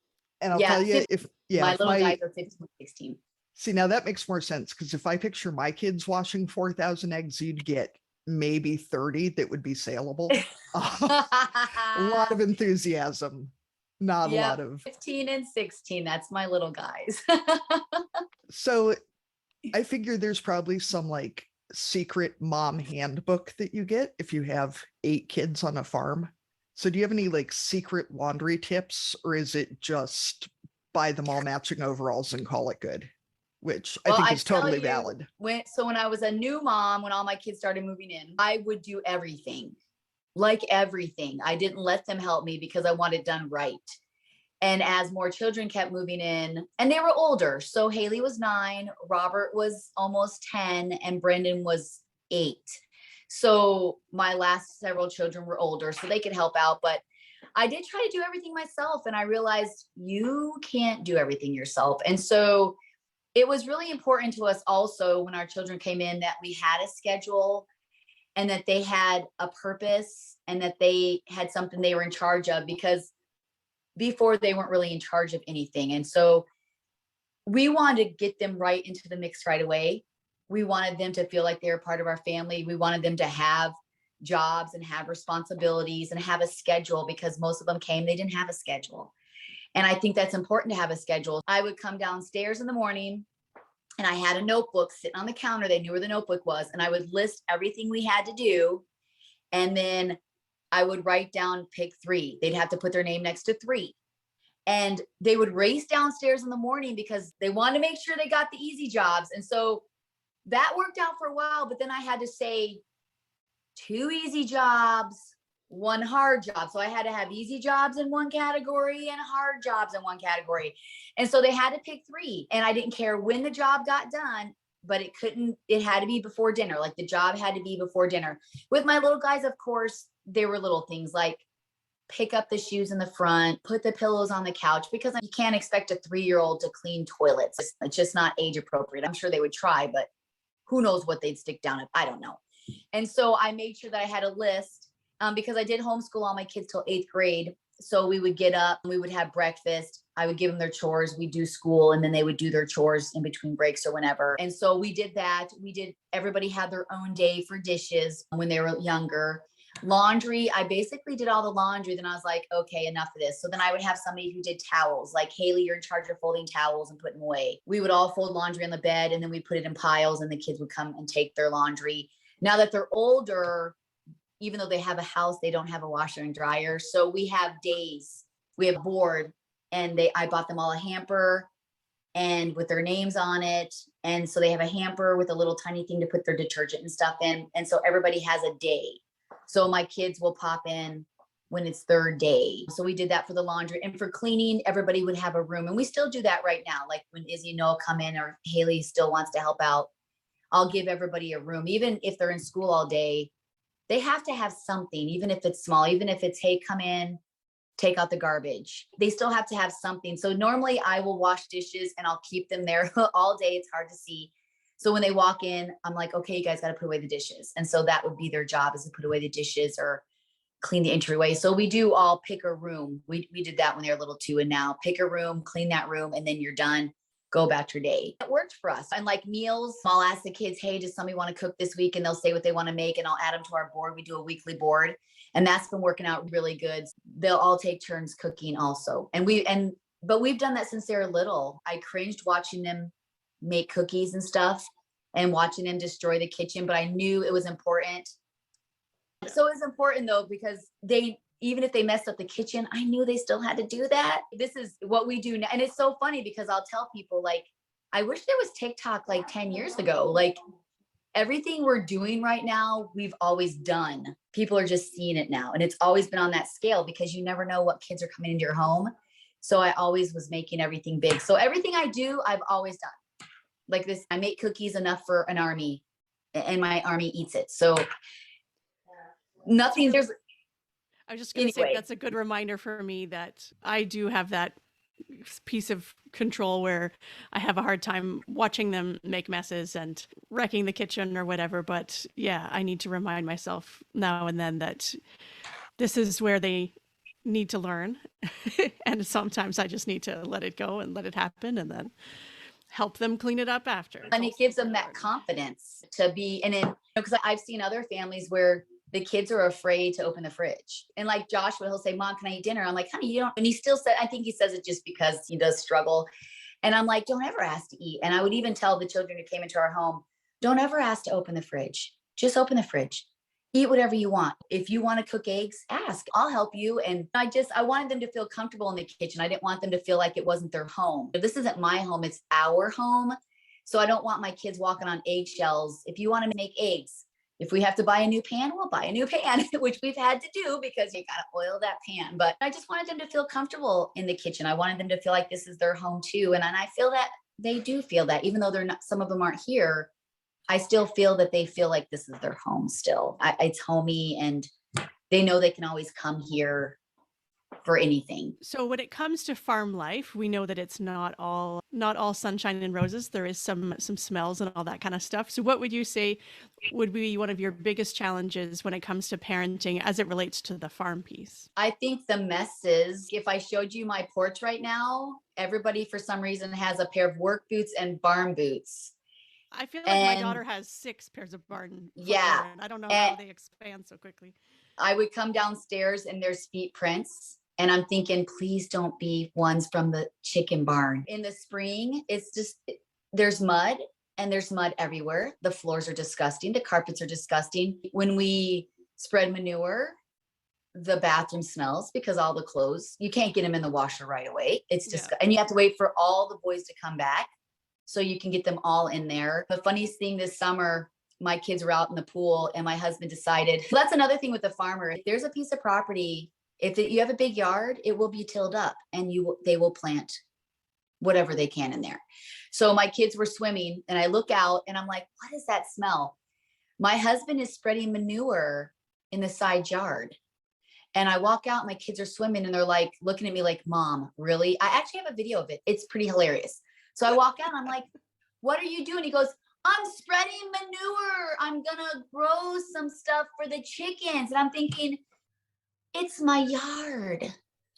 And I'll tell you, my little guys are 15, 16. See, now that makes more sense because if I picture my kids washing 4,000 eggs, you'd get maybe 30 that would be saleable. A lot of enthusiasm, not a lot of 15 and 16. That's my little guys. So I figure there's probably some like secret mom handbook that you get if you have 8 kids on a farm. So do you have any like secret laundry tips, or is it just buy them all matching overalls and call it good? Which I think is totally valid. When I was a new mom, when all my kids started moving in, I would do everything, like everything. I didn't let them help me because I wanted it done right. And as more children kept moving in, and they were older. So Haley was 9, Robert was almost 10, and Brendan was 8. So my last several children were older, so they could help out. But I did try to do everything myself. And I realized you can't do everything yourself. And so it was really important to us also when our children came in that we had a schedule and that they had a purpose and that they had something they were in charge of, because before they weren't really in charge of anything. And so we wanted to get them right into the mix right away. We wanted them to feel like they were part of our family. We wanted them to have jobs and have responsibilities and have a schedule, because most of them came, they didn't have a schedule. And I think that's important to have a schedule. I would come downstairs in the morning And I had a notebook sitting on the counter. They knew where the notebook was. And I would list everything we had to do. And then I would write down pick 3. They'd have to put their name next to 3. And they would race downstairs in the morning because they wanted to make sure they got the easy jobs. And so that worked out for a while, but then I had to say 2 easy jobs, 1 hard job. So I had to have easy jobs in one category and hard jobs in one category. And so they had to pick 3. And I didn't care when the job got done, but it had to be before dinner. Like the job had to be before dinner. With my little guys, of course, there were little things like pick up the shoes in the front, put the pillows on the couch, because you can't expect a 3-year-old to clean toilets. It's just not age appropriate. I'm sure they would try, but who knows what they'd stick down it. I don't know. And so I made sure that I had a list because I did homeschool all my kids till 8th grade. So we would get up, we would have breakfast. I would give them their chores. We do school, and then they would do their chores in between breaks or whenever. And so we did that. Everybody had their own day for dishes when they were younger. Laundry, I basically did all the laundry. Then I was like, okay, enough of this. So then I would have somebody who did towels, like, Haley, you're in charge of folding towels and putting them away. We would all fold laundry on the bed, and then we put it in piles, and the kids would come and take their laundry. Now that they're older, even though they have a house, they don't have a washer and dryer. So we have days, we have board, and I bought them all a hamper and with their names on it. And so they have a hamper with a little tiny thing to put their detergent and stuff in. And so everybody has a day. So my kids will pop in when it's their day. So we did that for the laundry. And for cleaning, everybody would have a room. And we still do that right now. Like when Izzy and Noah come in, or Haley still wants to help out, I'll give everybody a room. Even if they're in school all day, they have to have something, even if it's small, even if it's, hey, come in, take out the garbage. They still have to have something. So normally I will wash dishes and I'll keep them there all day. It's hard to see. So when they walk in, I'm like, okay, you guys got to put away the dishes. And so that would be their job, is to put away the dishes or clean the entryway. So we do all pick a room. We did that when they were little too. And now pick a room, clean that room, and then you're done. Go back to your day. It worked for us. And like meals, I'll ask the kids, hey, does somebody want to cook this week? And they'll say what they want to make, and I'll add them to our board. We do a weekly board, and that's been working out really good. They'll all take turns cooking also. But we've done that since they were little. I cringed watching them make cookies and stuff and watching them destroy the kitchen, but I knew it was important. So it's important though, because even if they messed up the kitchen, I knew they still had to do that. This is what we do now. And it's so funny because I'll tell people, like, I wish there was TikTok like 10 years ago. Like everything we're doing right now, we've always done. People are just seeing it now. And it's always been on that scale because you never know what kids are coming into your home. So I always was making everything big. So everything I do, I've always done. Like this, I make cookies enough for an army, and my army eats it. So nothing, there's, I was just going to say that's a good reminder for me that I do have that piece of control where I have a hard time watching them make messes and wrecking the kitchen or whatever. But yeah, I need to remind myself now and then that this is where they need to learn. And sometimes I just need to let it go and let it happen, and then help them clean it up after. And it gives them that confidence to be, and then, because I've seen other families where the kids are afraid to open the fridge. And like Joshua, he'll say, Mom, can I eat dinner? I'm like, honey, you don't. And he still said, I think he says it just because he does struggle. And I'm like, don't ever ask to eat. And I would even tell the children who came into our home, don't ever ask to open the fridge. Just open the fridge. Eat whatever you want. If you want to cook eggs, ask. I'll help you. And I wanted them to feel comfortable in the kitchen. I didn't want them to feel like it wasn't their home. This isn't my home, it's our home. So I don't want my kids walking on eggshells. If you want to make eggs, if we have to buy a new pan, we'll buy a new pan, which we've had to do because you got to oil that pan. But I just wanted them to feel comfortable in the kitchen. I wanted them to feel like this is their home too. And I feel that they do feel that, even though they're not, some of them aren't here. I still feel that they feel like this is their home still. It's homey, and they know they can always come here for anything. So when it comes to farm life, we know that it's not all sunshine and roses. There is some smells and all that kind of stuff. So what would you say would be one of your biggest challenges when it comes to parenting as it relates to the farm piece? I think the messes, if I showed you my porch right now, everybody for some reason has a pair of work boots and barn boots. I feel like my daughter has 6 pairs of barn footwear, and I don't know how they expand so quickly. I would come downstairs and there's feet prints, and I'm thinking, please don't be ones from the chicken barn. In the spring, it's just there's mud and there's mud everywhere. The floors are disgusting. The carpets are disgusting. When we spread manure, the bathroom smells because all the clothes, you can't get them in the washer right away. It's just, and you have to wait for all the boys to come back so you can get them all in there. The funniest thing this summer, my kids were out in the pool and my husband decided, well, that's another thing with the farmer. If there's a piece of property, if you have a big yard, it will be tilled up and they will plant whatever they can in there. So my kids were swimming and I look out and I'm like, what is that smell? My husband is spreading manure in the side yard. And I walk out, my kids are swimming and they're like looking at me like, Mom, really? I actually have a video of it. It's pretty hilarious. So I walk out and I'm like, what are you doing? He goes, I'm spreading manure. I'm gonna grow some stuff for the chickens. And I'm thinking, it's my yard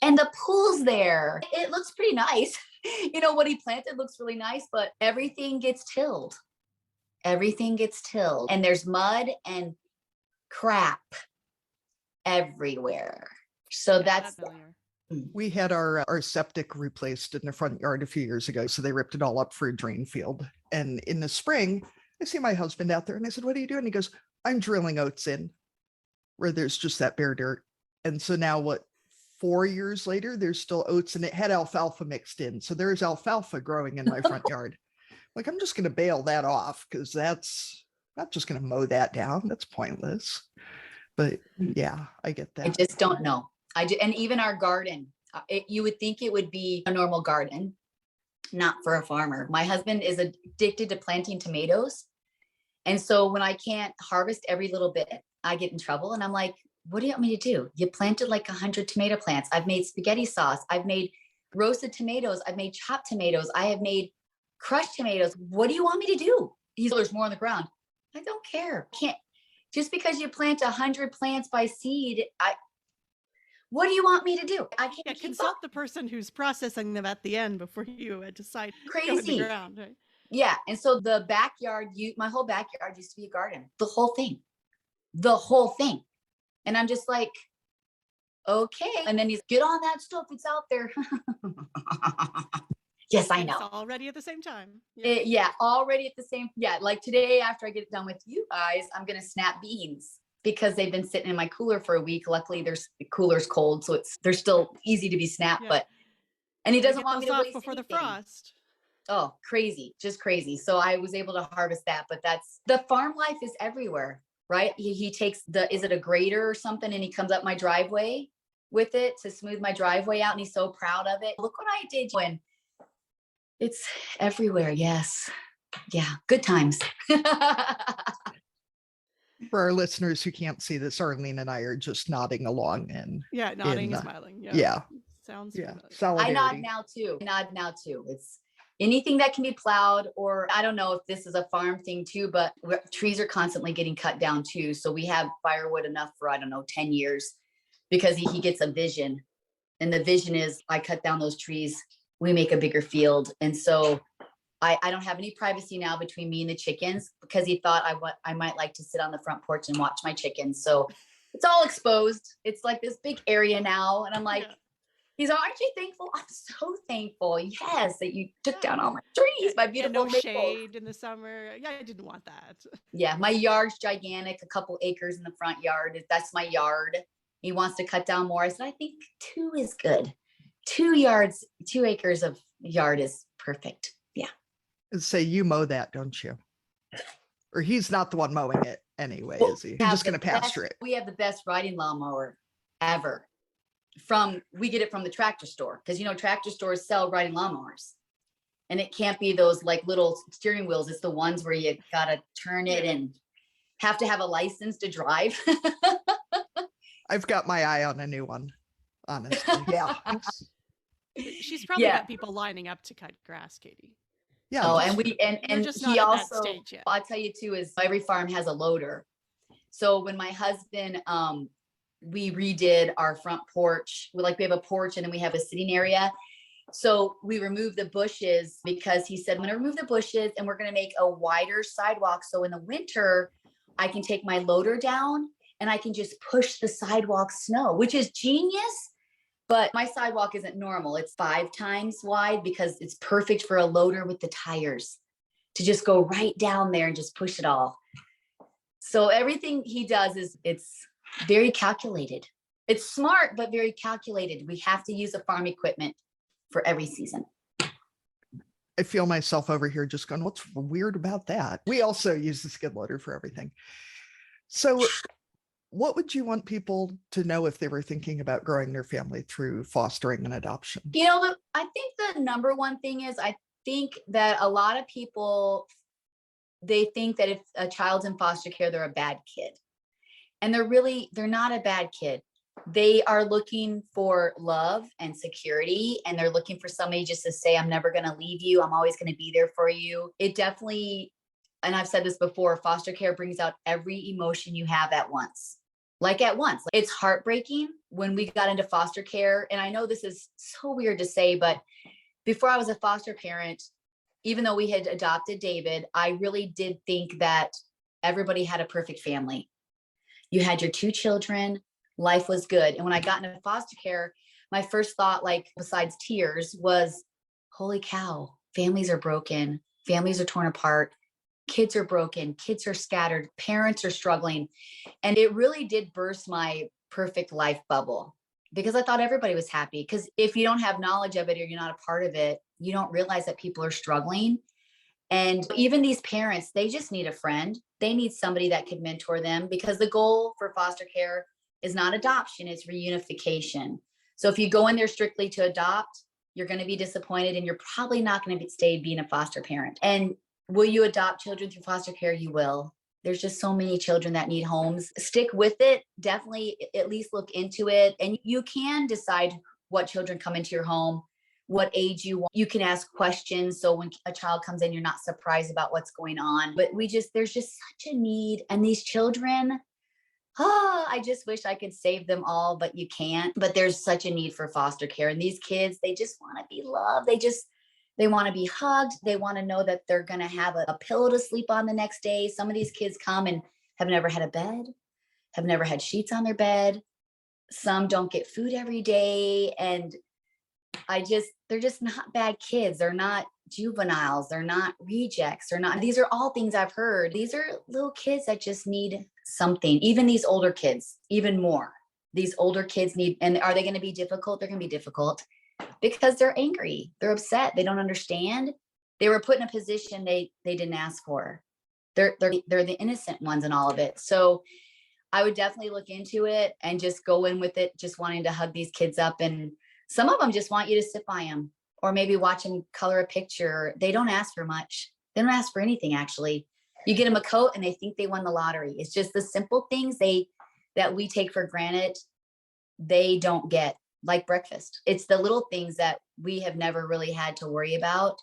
and the pool's there. It looks pretty nice. You know, what he planted looks really nice, but everything gets tilled. Everything gets tilled and there's mud and crap everywhere. So that's we had our septic replaced in the front yard a few years ago. So they ripped it all up for a drain field. And in the spring, I see my husband out there and I said, what are you doing? He goes, I'm drilling oats in where there's just that bare dirt. And so now 4 years later, there's still oats and it had alfalfa mixed in. So there's alfalfa growing in my front yard. Like, I'm just going to bail that off because that's not just going to mow that down. That's pointless. But yeah, I get that. I just don't know. And even our garden, you would think it would be a normal garden, not for a farmer. My husband is addicted to planting tomatoes. And so when I can't harvest every little bit, I get in trouble. And I'm like, what do you want me to do? You planted like 100 tomato plants. I've made spaghetti sauce. I've made roasted tomatoes. I've made chopped tomatoes. I have made crushed tomatoes. What do you want me to do? There's more on the ground. I don't care. I can't. Just because you plant 100 plants by seed, what do you want me to do? I can't consult the person who's processing them at the end before you decide. Crazy. Ground, right? Yeah. And so the backyard, my whole backyard used to be a garden. The whole thing. And I'm just like, okay. And then he's, get on that stuff. It's out there. Yes, I know. It's all ready at the same time. All ready at the same. Yeah. Like today, after I get it done with you guys, I'm going to snap beans because they've been sitting in my cooler for a week. Luckily, the cooler's cold. So they're still easy to be snapped, and he doesn't want me to waste before anything. The frost. Oh, crazy. Just crazy. So I was able to harvest that, but the farm life is everywhere, right? He takes is it a grader or something? And he comes up my driveway with it to smooth my driveway out. And he's so proud of it. Look what I did when it's everywhere. Yes. Yeah. Good times. For our listeners who can't see this, Arlene and I are just nodding along and nodding and smiling. Sounds solidarity. I nod now too. It's anything that can be plowed, or I don't know if this is a farm thing too, but trees are constantly getting cut down too. So we have firewood enough for, 10 years because he gets a vision, and the vision is I cut down those trees, we make a bigger field. And so I don't have any privacy now between me and the chickens because he thought I might like to sit on the front porch and watch my chickens. So it's all exposed. It's like this big area now. And I'm like, he's, aren't you thankful? I'm so thankful. Yes, that you took down all my trees, my beautiful no shade in the summer. Yeah, I didn't want that. Yeah, my yard's gigantic, a couple acres in the front yard. That's my yard. He wants to cut down more. I said, I think 2 is good. 2 acres of yard is perfect. Yeah. Say you mow that, don't you? Or he's not the one mowing it anyway, is he? He's just going to pasture it. We have the best riding lawnmower ever. We get it from the tractor store because tractor stores sell riding lawnmowers, and it can't be those like little steering wheels. It's the ones where you gotta turn it and have to have a license to drive. I've got my eye on a new one, honestly. Yeah. She's probably got people lining up to cut grass, Katie. Yeah. Oh, and just he not also, at that stage yet. I'll tell you too, is every farm has a loader. So when my husband, we redid our front porch. We have a porch and then we have a sitting area. So we removed the bushes because he said, I'm going to remove the bushes and we're going to make a wider sidewalk. So in the winter, I can take my loader down and I can just push the sidewalk snow, which is genius. But my sidewalk isn't normal. It's 5 times wide because it's perfect for a loader with the tires. to just go right down there and just push it all. So everything he does it's very calculated. It's smart, but very calculated. We have to use the farm equipment for every season. I feel myself over here just going, what's weird about that? We also use the skid loader for everything. So what would you want people to know if they were thinking about growing their family through fostering and adoption? You know, I think the number one thing is, I think that a lot of people, they think that if a child's in foster care, they're a bad kid. And they're not a bad kid. They are looking for love and security, and they're looking for somebody just to say, I'm never going to leave you. I'm always going to be there for you. It definitely, and I've said this before, foster care brings out every emotion you have at once. Like at once. It's heartbreaking when we got into foster care. And I know this is so weird to say, but before I was a foster parent, even though we had adopted David, I really did think that everybody had a perfect family. You had your 2 children, life was good. And when I got into foster care, my first thought, like besides tears, was, holy cow, families are broken. Families are torn apart. Kids are broken. Kids are scattered. Parents are struggling. And it really did burst my perfect life bubble, because I thought everybody was happy. Because if you don't have knowledge of it or you're not a part of it, you don't realize that people are struggling. And even these parents, they just need a friend. They need somebody that could mentor them, because the goal for foster care is not adoption, it's reunification. So if you go in there strictly to adopt, you're going to be disappointed, and you're probably not going to stay being a foster parent. And will you adopt children through foster care? You will. There's just so many children that need homes. Stick with it. Definitely at least look into it. And you can decide what children come into your home, what age you want. You can ask questions. So when a child comes in, you're not surprised about what's going on. But there's just such a need. And these children, I just wish I could save them all, but you can't. But there's such a need for foster care. And these kids, they just want to be loved. They want to be hugged. They want to know that they're going to have a pillow to sleep on the next day. Some of these kids come and have never had a bed, have never had sheets on their bed. Some don't get food every day. And they're just not bad kids. They're not juveniles. They're not rejects. These are all things I've heard. These are little kids that just need something. Even these older kids, even more. These older kids and are they going to be difficult? They're going to be difficult because they're angry. They're upset. They don't understand. They were put in a position they didn't ask for. They're the innocent ones in all of it. So I would definitely look into it and just go in with it, just wanting to hug these kids up. And some of them just want you to sit by them or maybe watch them color a picture. They don't ask for much. They don't ask for anything, actually. You get them a coat and they think they won the lottery. It's just the simple things that we take for granted, they don't get, like breakfast. It's the little things that we have never really had to worry about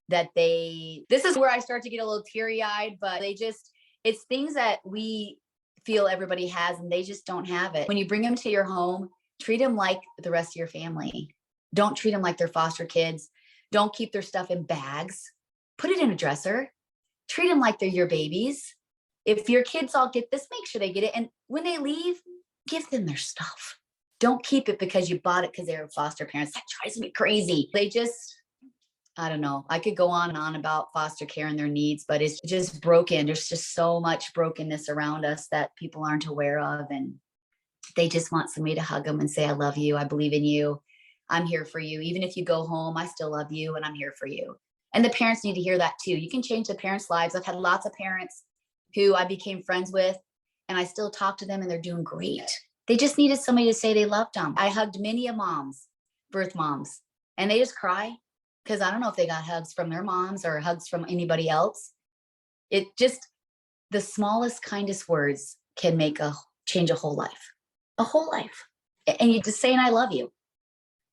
this is where I start to get a little teary-eyed, but it's things that we feel everybody has and they just don't have it. When you bring them to your home, treat them like the rest of your family. Don't treat them like they're foster kids. Don't keep their stuff in bags. Put it in a dresser. Treat them like they're your babies. If your kids all get this, make sure they get it. And when they leave, give them their stuff. Don't keep it because you bought it because they were foster parents. That drives me crazy. I don't know. I could go on and on about foster care and their needs, but it's just broken. There's just so much brokenness around us that people aren't aware of. And they just want somebody to hug them and say, I love you. I believe in you. I'm here for you. Even if you go home, I still love you and I'm here for you. And the parents need to hear that too. You can change the parents' lives. I've had lots of parents who I became friends with and I still talk to them and they're doing great. They just needed somebody to say they loved them. I hugged many birth moms, and they just cry because I don't know if they got hugs from their moms or hugs from anybody else. The smallest, kindest words can change a whole life. A whole life. And you just saying, I love you,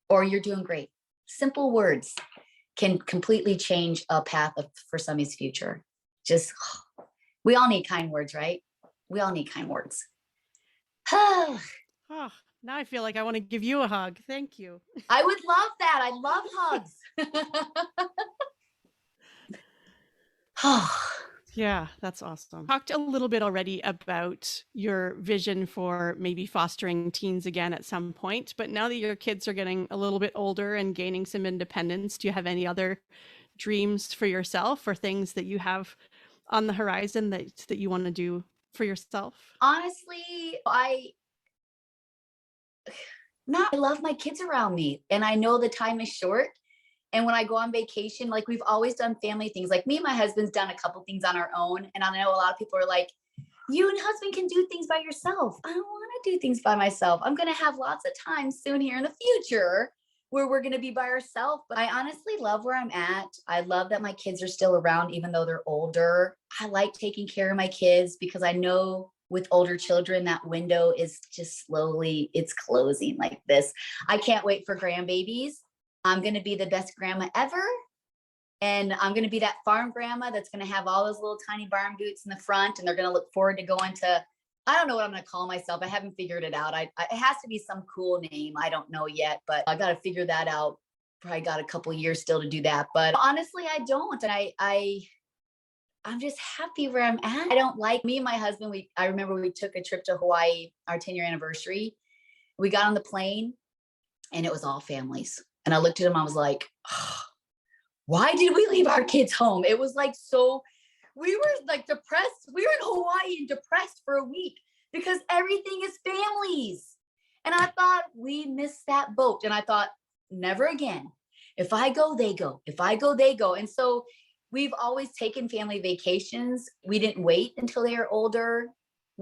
or you're doing great. Simple words can completely change a path for somebody's future. We all need kind words, right? We all need kind words. Oh, now I feel like I want to give you a hug. Thank you. I would love that. I love hugs. Yeah, that's awesome. Talked a little bit already about your vision for maybe fostering teens again at some point, but now that your kids are getting a little bit older and gaining some independence, do you have any other dreams for yourself or things that you have on the horizon that you want to do for yourself? Honestly, I love my kids around me, and I know the time is short. And when I go on vacation, like we've always done family things. Like me and my husband's done a couple things on our own. And I know a lot of people are like, you and husband can do things by yourself. I don't want to do things by myself. I'm going to have lots of time soon here in the future where we're going to be by ourselves. But I honestly love where I'm at. I love that my kids are still around, even though they're older. I like taking care of my kids because I know with older children, that window is just slowly, it's closing like this. I can't wait for grandbabies. I'm going to be the best grandma ever. And I'm going to be that farm grandma that's going to have all those little tiny barn boots in the front. And they're going to look forward to going to, I don't know what I'm going to call myself. I haven't figured it out. It has to be some cool name. I don't know yet, but I got to figure that out. Probably got a couple years still to do that. But honestly, I don't. And I'm just happy where I'm at. I don't like me and my husband. I remember we took a trip to Hawaii, our 10-year anniversary. We got on the plane and it was all families. And I looked at him, I was like, oh, why did we leave our kids home? It was like, so we were like depressed. We were in Hawaii and depressed for a week because everything is families. And I thought we missed that boat. And I thought, never again. If I go, they go. If I go, they go. And so we've always taken family vacations. We didn't wait until they were older.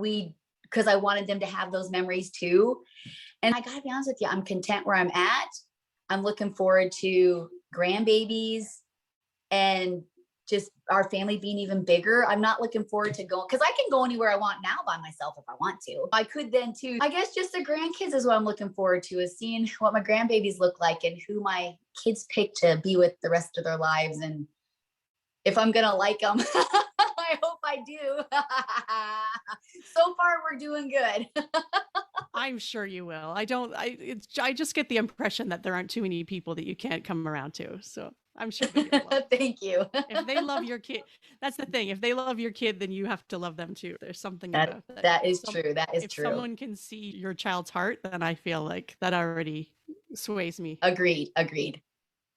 Because I wanted them to have those memories too. And I gotta be honest with you, I'm content where I'm at. I'm looking forward to grandbabies and just our family being even bigger. I'm not looking forward to going, because I can go anywhere I want now by myself if I want to. I could then too. I guess just the grandkids is what I'm looking forward to, is seeing what my grandbabies look like and who my kids pick to be with the rest of their lives. And if I'm gonna like them, I hope I do. So far, we're doing good. I'm sure you will. I just get the impression that there aren't too many people that you can't come around to. So I'm sure that you'll love. Thank you. If they love your kid, that's the thing. If they love your kid, then you have to love them too. There's something about that. That is true. That is true. If someone can see your child's heart, then I feel like that already sways me. Agreed.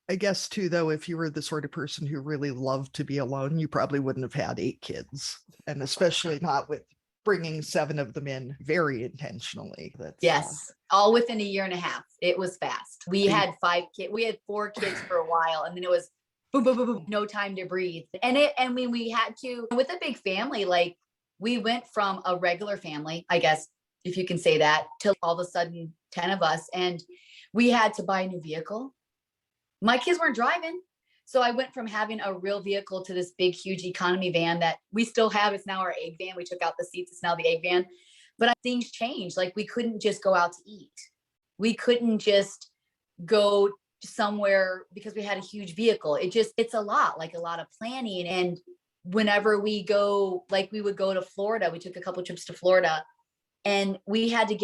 I guess too, though, if you were the sort of person who really loved to be alone, you probably wouldn't have had 8 kids, and especially not with bringing 7 of them in very intentionally. Yes, all within a year and a half. It was fast. We had 5 kids. We had 4 kids for a while, and then it was boom, boom, boom, boom, no time to breathe. And we had to, with a big family, like we went from a regular family, I guess, if you can say that, to all of a sudden 10 of us, and we had to buy a new vehicle. My kids weren't driving. So I went from having a real vehicle to this big, huge economy van that we still have. It's now our egg van. We took out the seats. It's now the egg van. But things changed. Like we couldn't just go out to eat. We couldn't just go somewhere because we had a huge vehicle. It's a lot of planning. And whenever we go, like we would go to Florida, we took a couple trips to Florida, and we had to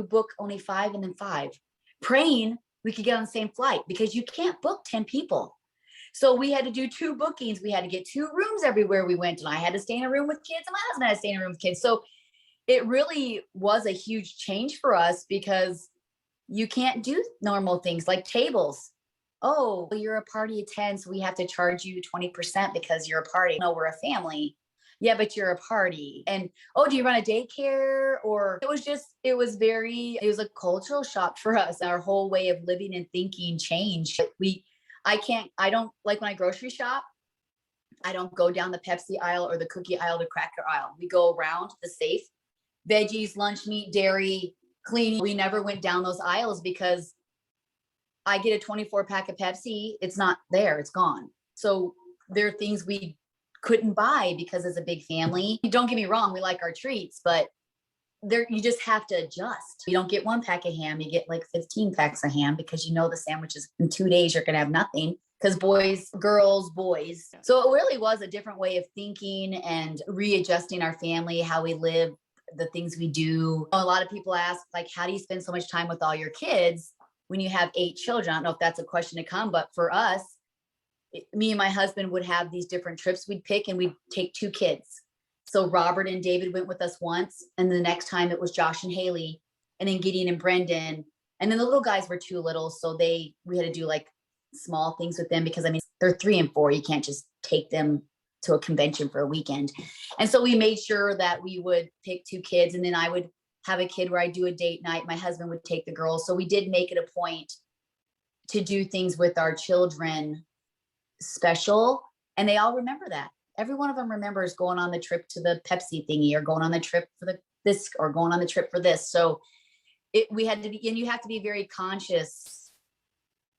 book only 5 and then 5, praying we could get on the same flight because you can't book 10 people. So we had to do 2 bookings. We had to get 2 rooms everywhere we went. And I had to stay in a room with kids, and my husband had to stay in a room with kids. So it really was a huge change for us because you can't do normal things like tables. Oh, well, you're a party of 10, so we have to charge you 20% because you're a party. No, we're a family. Yeah, but you're a party. And, oh, do you run a daycare? Or it was a cultural shock for us. Our whole way of living and thinking changed. I don't, like when I grocery shop, I don't go down the Pepsi aisle or the cookie aisle, the cracker aisle. We go around the safe, veggies, lunch meat, dairy, cleaning. We never went down those aisles because I get a 24 pack of Pepsi. It's not there. It's gone. So there are things we couldn't buy because it's a big family. Don't get me wrong, we like our treats, but you just have to adjust. You don't get 1 pack of ham, you get like 15 packs of ham because you know the sandwiches in 2 days you're gonna have nothing, because girls, boys. So it really was a different way of thinking and readjusting our family, how we live, the things we do. A lot of people ask, like, how do you spend so much time with all your kids when you have 8 children? I don't know if that's a question to come, but for us, me and my husband would have these different trips we'd pick, and we'd take 2 kids. So Robert and David went with us once, and the next time it was Josh and Haley, and then Gideon and Brendan. And then the little guys were too little, so we had to do like small things with them because I mean, they're 3 and 4. You can't just take them to a convention for a weekend. And so we made sure that we would pick 2 kids, and then I would have a kid where I do a date night. My husband would take the girls. So we did make it a point to do things with our children special. And they all remember that. Every one of them remembers going on the trip to the Pepsi thingy, or going on the trip for this, or going on the trip for this. So we had to be, and you have to be very conscious.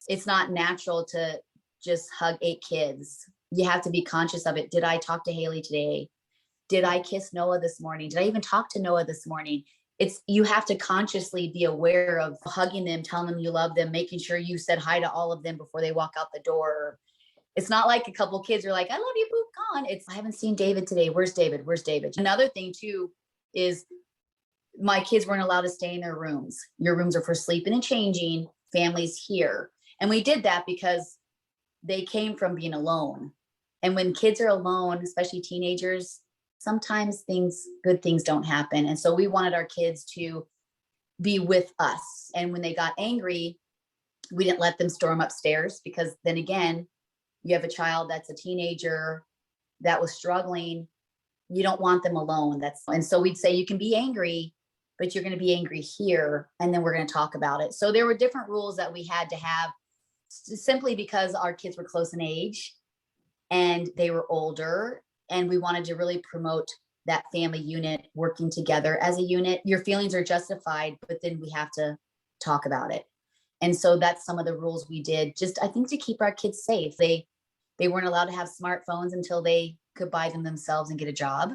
It's not natural to just hug 8 kids. You have to be conscious of it. Did I talk to Haley today? Did I kiss Noah this morning? Did I even talk to Noah this morning? You have to consciously be aware of hugging them, telling them you love them, making sure you said hi to all of them before they walk out the door. It's not like a couple of kids are like, I love you, boop, gone. It's, I haven't seen David today. Where's David? Where's David? Another thing too is my kids weren't allowed to stay in their rooms. Your rooms are for sleeping and changing, families here. And we did that because they came from being alone. And when kids are alone, especially teenagers, sometimes good things don't happen. And so we wanted our kids to be with us. And when they got angry, we didn't let them storm upstairs, because then again, you have a child that's a teenager that was struggling. You don't want them alone. And so we'd say, you can be angry, but you're going to be angry here. And then we're going to talk about it. So there were different rules that we had to have, simply because our kids were close in age and they were older. And we wanted to really promote that family unit, working together as a unit. Your feelings are justified, but then we have to talk about it. And so that's some of the rules we did, just I think to keep our kids safe. They weren't allowed to have smartphones until they could buy them themselves and get a job.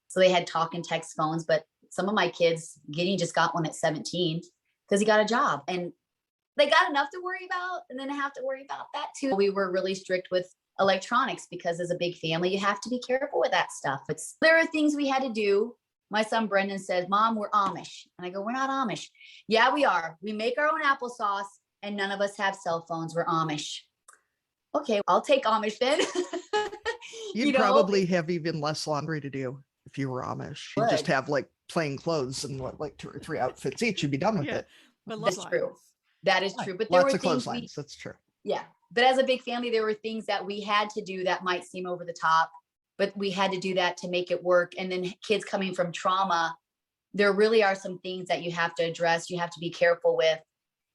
So they had talk and text phones, but some of my kids, Goodie just got one at 17 because he got a job, and they got enough to worry about, and then have to worry about that too. We were really strict with electronics because as a big family, you have to be careful with that stuff. There are things we had to do. My son Brendan says, Mom, we're Amish. And I go, we're not Amish. Yeah, we are. We make our own applesauce, and none of us have cell phones. We're Amish. Okay, I'll take Amish then. You'd probably have even less laundry to do if you were Amish. You'd just have like plain clothes and like 2 or 3 outfits each. You'd be done with it. But that's true. That is true. But there lots were of clotheslines. That's true. Yeah. But as a big family, there were things that we had to do that might seem over the top, but we had to do that to make it work. And then kids coming from trauma, there really are some things that you have to address. You have to be careful with,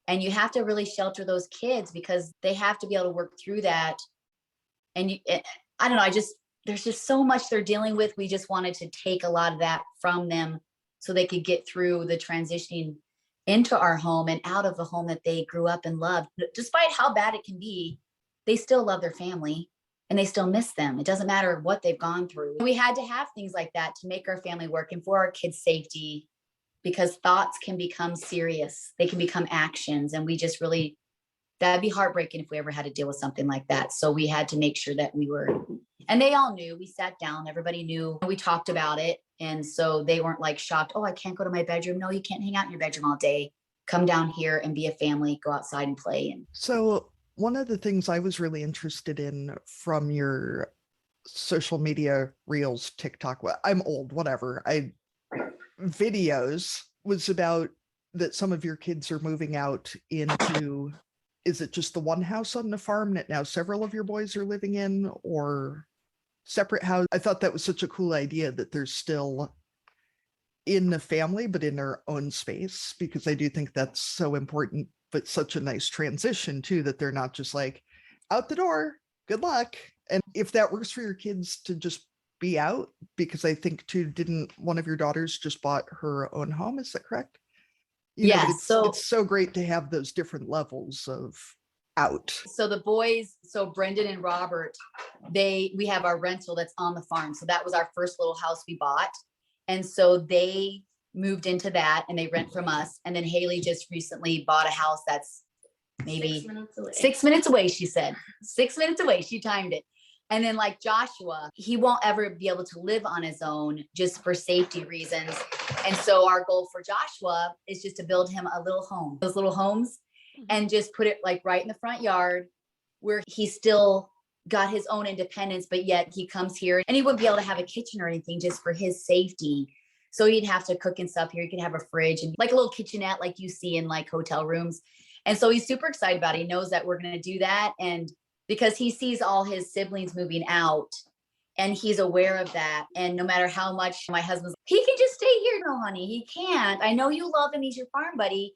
and you have to really shelter those kids because they have to be able to work through that. And I don't know, there's just so much they're dealing with. We just wanted to take a lot of that from them so they could get through the transitioning into our home and out of the home that they grew up and loved. Despite how bad it can be, they still love their family and they still miss them. It doesn't matter what they've gone through. We had to have things like that to make our family work and for our kids' safety, because thoughts can become serious. They can become actions. And we just really, that'd be heartbreaking if we ever had to deal with something like that. So we had to make sure that we were, and they all knew. We sat down, everybody knew, we talked about it. And so they weren't like shocked. Oh, I can't go to my bedroom. No, you can't hang out in your bedroom all day. Come down here and be a family, go outside and play. And so one of the things I was really interested in from your social media reels, TikTok, I'm old, whatever, videos was about that some of your kids are moving out into, is it just the one house on the farm that now several of your boys are living in, or separate house? I thought that was such a cool idea that they're still in the family, but in their own space, because I do think that's so important, but such a nice transition too, that they're not just like out the door, good luck. And if that works for your kids to just be out, because I think too, didn't one of your daughters just bought her own home? Is that correct? It's so great to have those different levels of out. So the boys, so Brendan and Robert, we have our rental that's on the farm. So that was our first little house we bought. And so they moved into that and they rent from us. And then Haley just recently bought a house that's maybe 6 minutes away, she said. 6 minutes away, she timed it. And then like Joshua, he won't ever be able to live on his own just for safety reasons. And so our goal for Joshua is just to build him a little home, those little homes, and just put it like right in the front yard where he still got his own independence, but yet he comes here and he wouldn't be able to have a kitchen or anything just for his safety. So he'd have to cook and stuff here. He could have a fridge and like a little kitchenette like you see in like hotel rooms. And so he's super excited about it. He knows that we're going to do that. And because he sees all his siblings moving out and he's aware of that. And no matter how much my husband's, he can just stay here. No, honey, he can't. I know you love him. He's your farm buddy.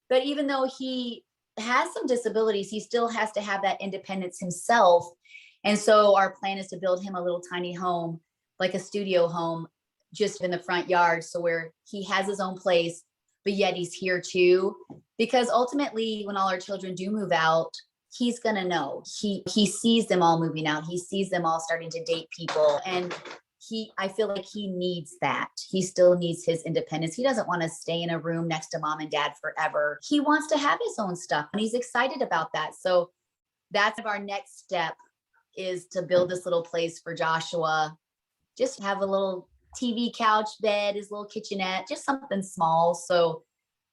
But even though he has some disabilities, he still has to have that independence himself. And so our plan is to build him a little tiny home, like a studio home, just in the front yard. So where he has his own place, but yet he's here too. Because ultimately, when all our children do move out, he's going to know. He sees them all moving out. He sees them all starting to date people. And I feel like he needs that. He still needs his independence. He doesn't want to stay in a room next to mom and dad forever. He wants to have his own stuff and he's excited about that. So that's our next step, is to build this little place for Joshua. Just have a little TV couch, bed, his little kitchenette, just something small. So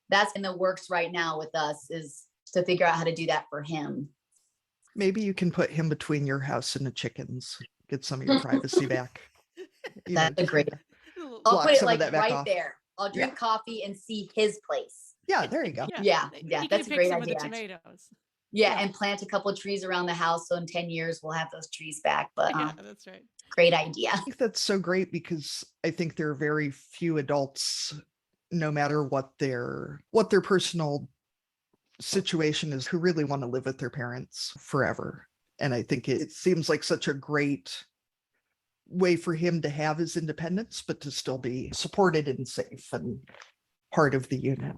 that's in the works right now with us, is to figure out how to do that for him. Maybe you can put him between your house and the chickens. Get some of your privacy back. That's a great. I'll put it like right there. I'll drink coffee and see his place. Yeah, there you go. Yeah, that's a great idea. Tomatoes. Yeah, and plant a couple of trees around the house. So in 10 years, we'll have those trees back. But yeah, that's right. Great idea. I think that's so great, because I think there are very few adults, no matter what their personal situation is, who really want to live with their parents forever. And I think it seems like such a great way for him to have his independence, but to still be supported and safe and part of the unit.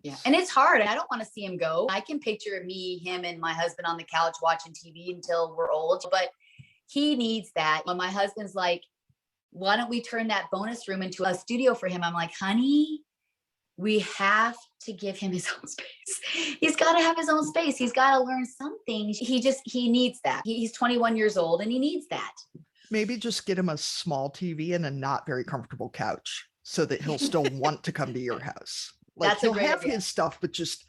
Yeah. And it's hard. I don't want to see him go. I can picture me, him, and my husband on the couch watching TV until we're old, but he needs that. When my husband's like, why don't we turn that bonus room into a studio for him? I'm like, honey, we have to give him his own space. He's got to have his own space. He's got to learn some things. He needs that. He's 21 years old and he needs that. Maybe just get him a small TV and a not very comfortable couch so that he'll still want to come to your house. Like, he'll have his stuff, but just,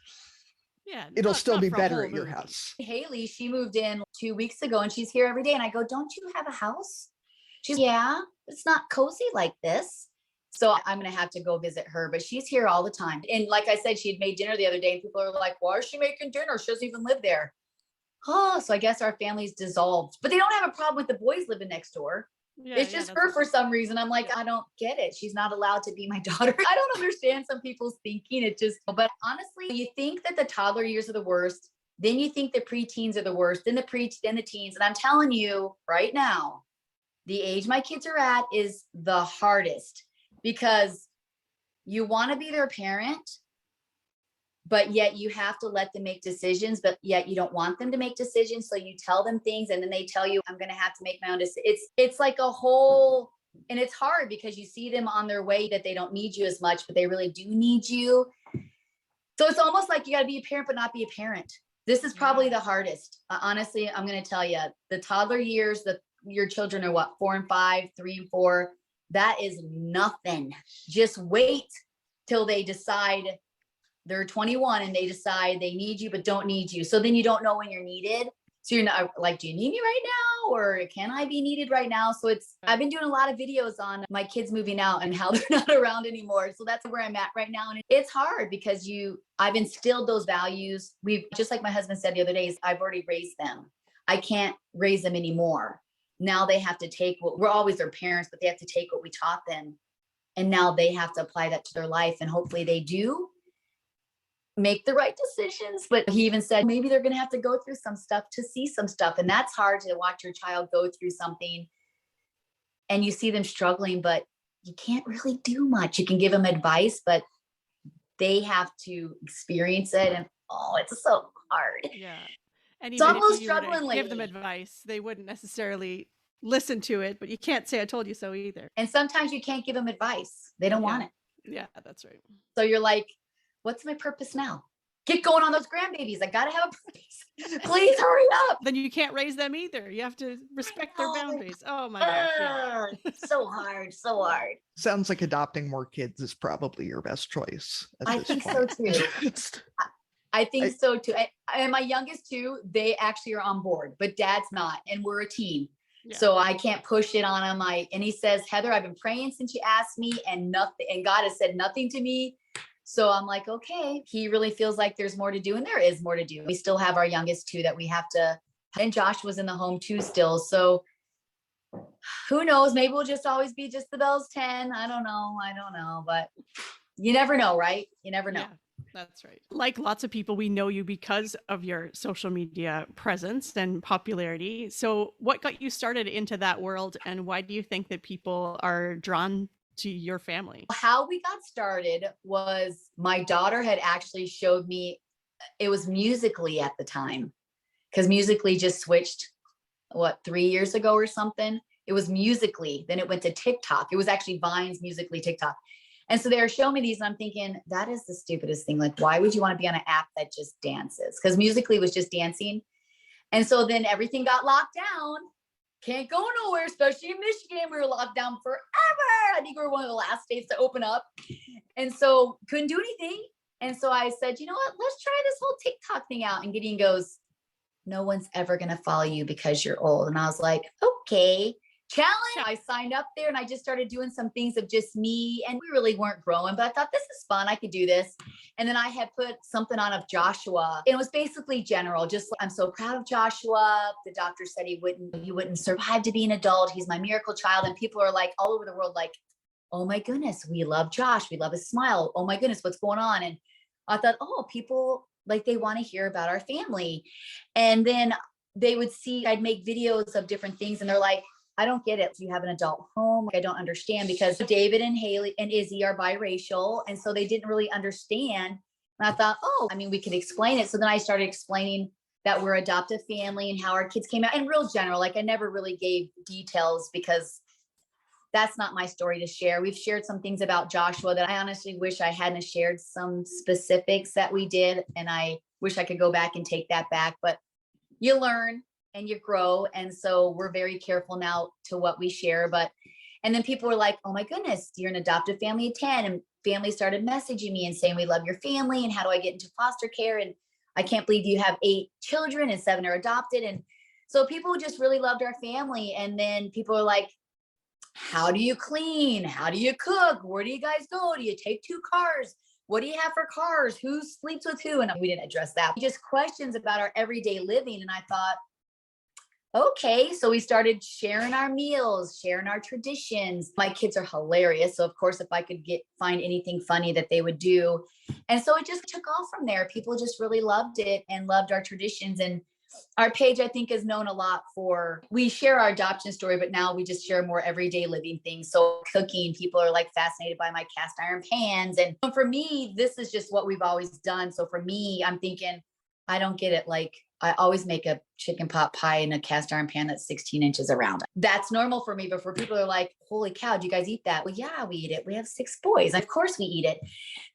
it'll still be better at your house. Haley, she moved in 2 weeks ago and she's here every day. And I go, don't you have a house? She's, yeah, it's not cozy like this. So I'm going to have to go visit her, but she's here all the time. And like I said, she had made dinner the other day and people are like, why is she making dinner? She doesn't even live there. Oh, so I guess our family's dissolved, but they don't have a problem with the boys living next door. Yeah, it's just her for some reason. I'm like, I don't get it. She's not allowed to be my daughter. I don't understand some people's thinking. But honestly, you think that the toddler years are the worst. Then you think the preteens are the worst, then the teens. And I'm telling you right now, the age my kids are at is the hardest, because you want to be their parent, but yet you have to let them make decisions, but yet you don't want them to make decisions. So you tell them things and then they tell you, I'm going to have to make my own decision. It's like a whole, and it's hard because you see them on their way that they don't need you as much, but they really do need you. So it's almost like you got to be a parent, but not be a parent. This is probably the hardest. Honestly, I'm going to tell you, the toddler years, your children are what, 4 and 5, 3 and 4. That is nothing. Just wait till they decide they're 21 and they decide they need you, but don't need you. So then you don't know when you're needed. So you're not like, do you need me right now? Or can I be needed right now? So I've been doing a lot of videos on my kids moving out and how they're not around anymore. So that's where I'm at right now. And it's hard because I've instilled those values. Just like my husband said the other day, I've already raised them. I can't raise them anymore. Now they have to take we're always their parents, but they have to take what we taught them. And now they have to apply that to their life. And hopefully they do make the right decisions. But he even said, maybe they're going to have to go through some stuff to see some stuff. And that's hard, to watch your child go through something and you see them struggling, but you can't really do much. You can give them advice, but they have to experience it. And it's so hard. Yeah. And it's almost struggling. Give them advice, they wouldn't necessarily listen to it, but you can't say I told you so either. And sometimes you can't give them advice. They don't want it. Yeah, that's right. So you're like, what's my purpose now? Get going on those grandbabies. I got to have a purpose. Please hurry up. Then you can't raise them either. You have to respect their boundaries. Oh my gosh. Yeah. So hard. So hard. Sounds like adopting more kids is probably your best choice. I think so too. I think so too. And my youngest two, they actually are on board, but dad's not. And we're a team. Yeah. So I can't push it on him. And he says, Heather, I've been praying since you asked me, and nothing, and God has said nothing to me. So I'm like, okay, he really feels like there's more to do, and there is more to do. We still have our youngest two that we have to, and Josh was in the home too still. So who knows? Maybe we'll just always be just the Bells 10. I don't know, but you never know, right? You never know. Yeah, that's right. Like lots of people, we know you because of your social media presence and popularity. So what got you started into that world, and why do you think that people are drawn to your family? How we got started was my daughter had actually showed me, it was Musically at the time, because Musically just switched, 3 years ago or something. It was Musically, then it went to TikTok. It was actually Vine's Musically TikTok. And so they were showing me these, and I'm thinking, that is the stupidest thing. Like, why would you want to be on an app that just dances? Because Musically was just dancing. And so then everything got locked down. Can't go nowhere, especially in Michigan. We were locked down forever. I think we were one of the last states to open up. And so couldn't do anything. And so I said, you know what, let's try this whole TikTok thing out. And Gideon goes, no one's ever going to follow you because you're old. And I was like, okay, challenge. I signed up there and I just started doing some things of just me, and we really weren't growing, but I thought this is fun. I could do this. And then I had put something on of Joshua. It was basically general, just I'm so proud of Joshua. The doctor said he wouldn't survive to be an adult. He's my miracle child. And people are like all over the world, like, oh my goodness, we love Josh. We love his smile. Oh my goodness, what's going on? And I thought, oh, people like they want to hear about our family. And then they would see, I'd make videos of different things, and they're like, I don't get it. You have an adult home. I don't understand, because David and Haley and Izzy are biracial. And so they didn't really understand. And I thought, oh, I mean, we could explain it. So then I started explaining that we're adoptive family and how our kids came out, in real general. Like I never really gave details because that's not my story to share. We've shared some things about Joshua that I honestly wish I hadn't shared some specifics that we did. And I wish I could go back and take that back, but you learn and you grow. And so we're very careful now to what we share. And then people were like, oh my goodness, you're an adoptive family of 10. And families started messaging me and saying, we love your family. And how do I get into foster care? And I can't believe you have 8 children and 7 are adopted. And so people just really loved our family. And then people are like, how do you clean? How do you cook? Where do you guys go? Do you take 2 cars? What do you have for cars? Who sleeps with who? And we didn't address that. Just questions about our everyday living. And I thought, okay, so we started sharing our meals, sharing our traditions. My kids are hilarious. So of course, if I could find anything funny that they would do. And so it just took off from there. People just really loved it and loved our traditions. And our page, I think, is known a lot for, we share our adoption story, but now we just share more everyday living things. So cooking, people are like fascinated by my cast iron pans. And for me, this is just what we've always done. So for me, I'm thinking, I don't get it. Like I always make a chicken pot pie in a cast iron pan that's 16 inches around. That's normal for me. But for people who are like, holy cow, do you guys eat that? Well, yeah, we eat it. We have 6 boys. Of course we eat it.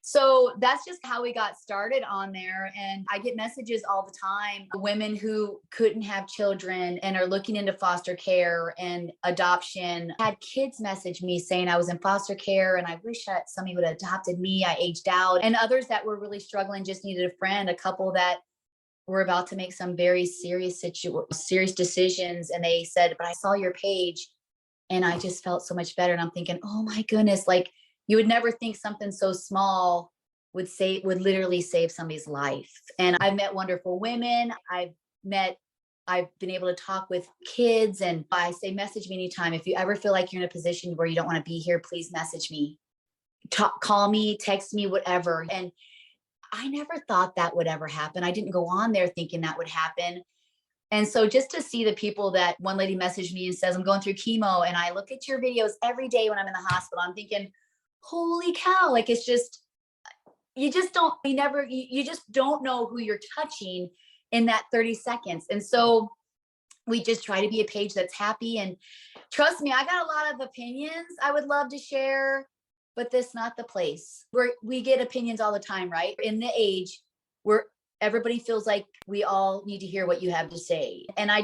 So that's just how we got started on there. And I get messages all the time, women who couldn't have children and are looking into foster care and adoption. I had kids message me saying I was in foster care and I wish that somebody would have adopted me. I aged out. And others that were really struggling, just needed a friend, a couple that were about to make some very serious decisions. And they said, but I saw your page and I just felt so much better. And I'm thinking, oh my goodness, like you would never think something so small would literally save somebody's life. And I've met wonderful women. I've been able to talk with kids, and I say, message me anytime. If you ever feel like you're in a position where you don't want to be here, please message me, call me, text me, whatever. And I never thought that would ever happen. I didn't go on there thinking that would happen. And so just to see the people that, one lady messaged me and says, I'm going through chemo and I look at your videos every day when I'm in the hospital, I'm thinking, holy cow, like it's just, you just don't know who you're touching in that 30 seconds. And so we just try to be a page that's happy. And trust me, I got a lot of opinions I would love to share, but this is not the place where we get opinions all the time, right? In the age where everybody feels like we all need to hear what you have to say. And I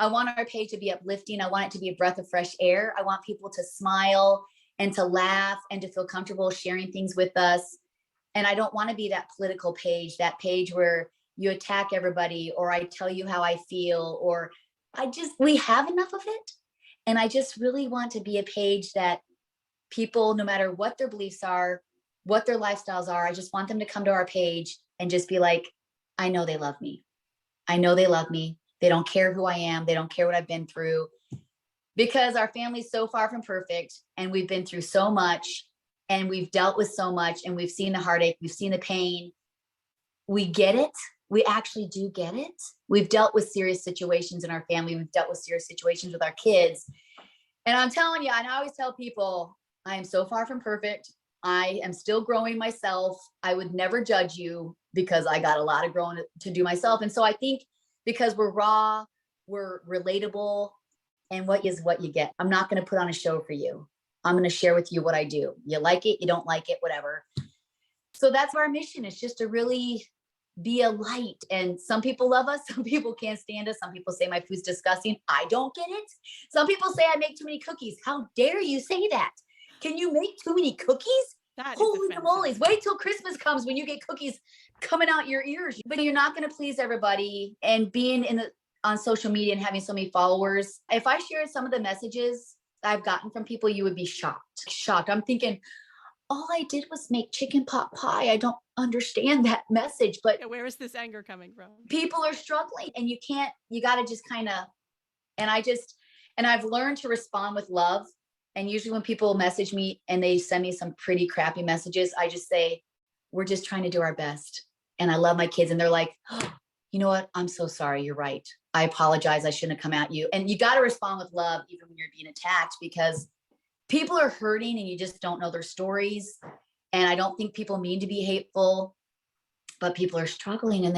want our page to be uplifting. I want it to be a breath of fresh air. I want people to smile and to laugh and to feel comfortable sharing things with us. And I don't want to be that political page, that page where you attack everybody, or I tell you how I feel, or we have enough of it. And I just really want to be a page that people, no matter what their beliefs are, what their lifestyles are. I just want them to come to our page and just be like, I know they love me. I know they love me. They don't care who I am. They don't care what I've been through, because our family's so far from perfect, and we've been through so much, and we've dealt with so much, and we've seen the heartache, we've seen the pain. We get it. We actually do get it. We've dealt with serious situations in our family. We've dealt with serious situations with our kids. And I'm telling you, and I always tell people, I am so far from perfect. I am still growing myself. I would never judge you, because I got a lot of growing to do myself. And so I think because we're raw, we're relatable, and what is what you get. I'm not going to put on a show for you. I'm going to share with you what I do. You like it, you don't like it, whatever. So that's our mission. It's just to really be a light. And some people love us. Some people can't stand us. Some people say my food's disgusting. I don't get it. Some people say I make too many cookies. How dare you say that? Can you make too many cookies? Holy tamales. Wait till Christmas comes when you get cookies coming out your ears. But you're not going to please everybody. And being on social media and having so many followers, if I shared some of the messages I've gotten from people, you would be shocked. I'm thinking, all I did was make chicken pot pie. I don't understand that message, but where is this anger coming from? People are struggling, and you got to just kind of, and I've learned to respond with love. And usually when people message me and they send me some pretty crappy messages, I just say, we're just trying to do our best. And I love my kids. And they're like, oh, you know what? I'm so sorry. You're right. I apologize. I shouldn't have come at you. And you got to respond with love, even when you're being attacked, because people are hurting and you just don't know their stories. And I don't think people mean to be hateful, but people are struggling, and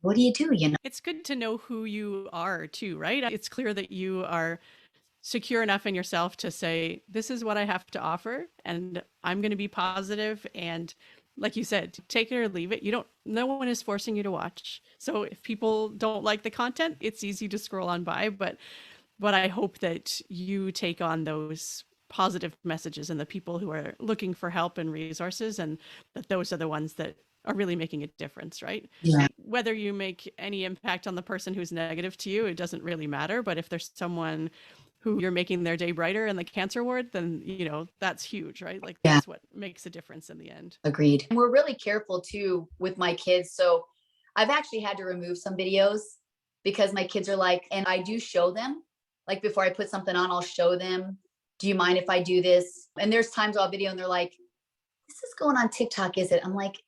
what do? You know, it's good to know who you are too, right? It's clear that you are secure enough in yourself to say, this is what I have to offer, and I'm going to be positive. And like you said, take it or leave it. No one is forcing you to watch. So if people don't like the content, it's easy to scroll on by, but I hope that you take on those positive messages and the people who are looking for help and resources, and that those are the ones that are really making a difference, right? Yeah. Whether you make any impact on the person who's negative to you, it doesn't really matter. But if there's someone who you're making their day brighter in the cancer ward, then, that's huge, right? Like that's what makes a difference in the end. Agreed. And we're really careful too with my kids. So I've actually had to remove some videos because my kids are like, and I do show them, like before I put something on, I'll show them, do you mind if I do this? And there's times I'll video and they're like, this is going on TikTok, is it? I'm like,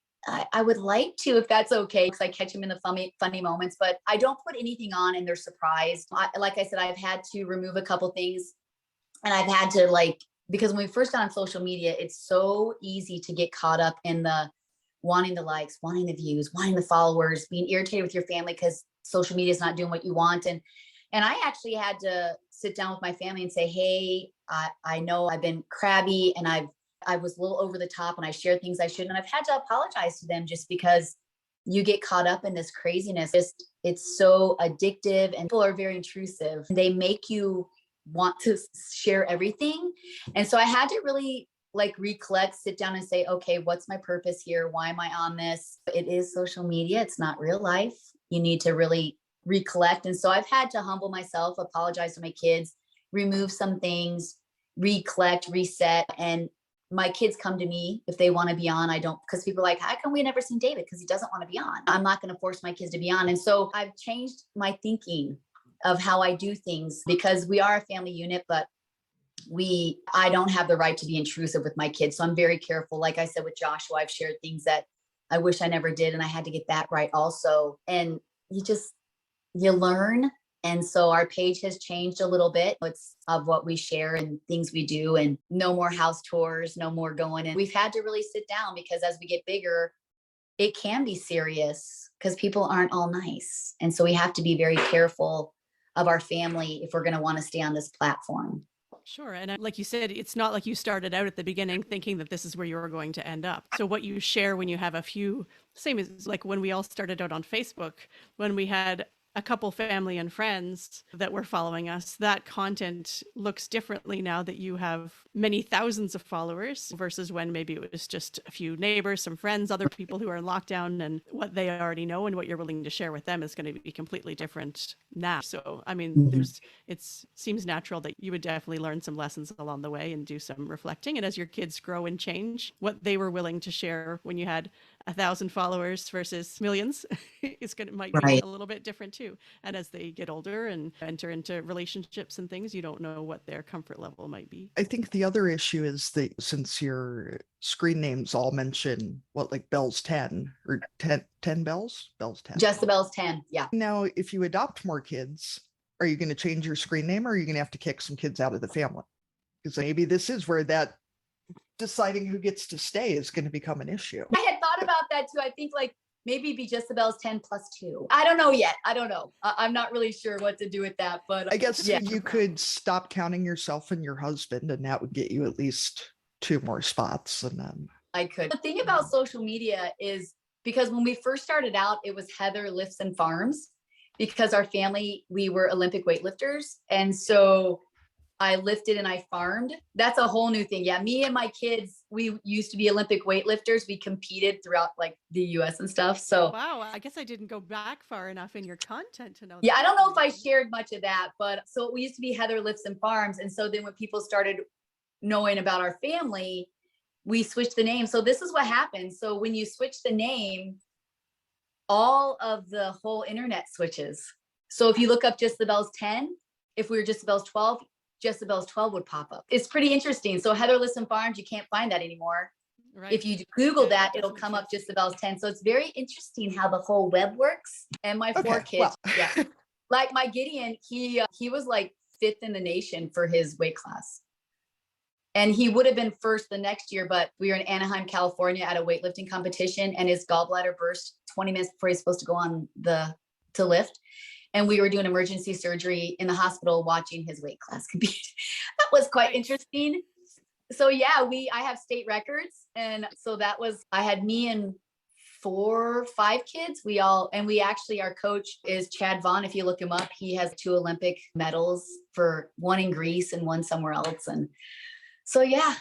I would like to, if that's okay, because I catch them in the funny moments, but I don't put anything on and they're surprised. Like I said, I've had to remove a couple things, and I've had to because when we first got on social media, it's so easy to get caught up in the wanting the likes, wanting the views, wanting the followers, being irritated with your family because social media is not doing what you want. And I actually had to sit down with my family and say, hey, I know I've been crabby and I was a little over the top and I shared things I shouldn't. And I've had to apologize to them just because you get caught up in this craziness. It's so addictive, and people are very intrusive. They make you want to share everything. And so I had to really recollect, sit down and say, okay, what's my purpose here? Why am I on this? It is social media. It's not real life. You need to really recollect. And so I've had to humble myself, apologize to my kids, remove some things, recollect, reset. And my kids come to me if they want to be on. I don't, because people are like, how come we never seen David? Because he doesn't want to be on. I'm not going to force my kids to be on. And so I've changed my thinking of how I do things, because we are a family unit, but I don't have the right to be intrusive with my kids. So I'm very careful. Like I said, with Joshua, I've shared things that I wish I never did. And I had to get that right also. And you learn. And so our page has changed a little bit. It's of what we share and things we do, and no more house tours, no more going. And we've had to really sit down, because as we get bigger, it can be serious because people aren't all nice. And so we have to be very careful of our family if we're going to want to stay on this platform. Sure. And like you said, it's not like you started out at the beginning thinking that this is where you were going to end up. So what you share when you have a few, same as like when we all started out on Facebook, when we had a couple family and friends that were following us, that content looks differently now that you have many thousands of followers versus when maybe it was just a few neighbors, some friends, other people who are in lockdown, and what they already know and what you're willing to share with them is going to be completely different now. So, I mean, it seems natural that you would definitely learn some lessons along the way and do some reflecting. And as your kids grow and change, what they were willing to share when you had 1,000 followers versus millions might be a little bit different too. And as they get older and enter into relationships and things, you don't know what their comfort level might be. I think the other issue is that since your screen names all mention like Bell's 10 or 10 Bells? Bell's 10. Just the Bell's 10. Yeah. Now, if you adopt more kids, are you going to change your screen name, or are you going to have to kick some kids out of the family? Because maybe this is where that deciding who gets to stay is going to become an issue. I had thought about that too. I think like maybe be just the Bell's 10 plus 2. I don't know yet. I don't know. I'm not really sure what to do with that, but I guess you could stop counting yourself and your husband, and that would get you at least 2 more spots. And then I could. The thing about social media is because when we first started out, it was Heather Lifts and Farms, because our family, we were Olympic weightlifters. And so I lifted and I farmed. That's a whole new thing. Yeah. Me and my kids, we used to be Olympic weightlifters. We competed throughout like the US and stuff. So wow, I guess I didn't go back far enough in your content to know. Yeah. I don't know if I shared much of that, but so we used to be Heather Lifts and Farms. And so then when people started knowing about our family, we switched the name. So this is what happens. So when you switch the name, all of the whole internet switches. So if you look up Just the Bells 10, if we were Just the Bells 12, Just the Bells 12 would pop up. It's pretty interesting. So Heather Listen Farms, you can't find that anymore. Right. If you Google that, it'll come up Just the Bells 10. So it's very interesting how the whole web works. And my 4 kids, yeah. Like my Gideon, he was like 5th in the nation for his weight class. And he would have been 1st the next year, but we were in Anaheim, California at a weightlifting competition, and his gallbladder burst 20 minutes before he's supposed to go on to lift. And we were doing emergency surgery in the hospital watching his weight class compete. That was quite interesting. So yeah, I have state records. And so that was, I had me and 4 or 5 kids. Our coach is Chad Vaughn. If you look him up, he has 2 Olympic medals, for 1 in Greece and 1 somewhere else. And so yeah,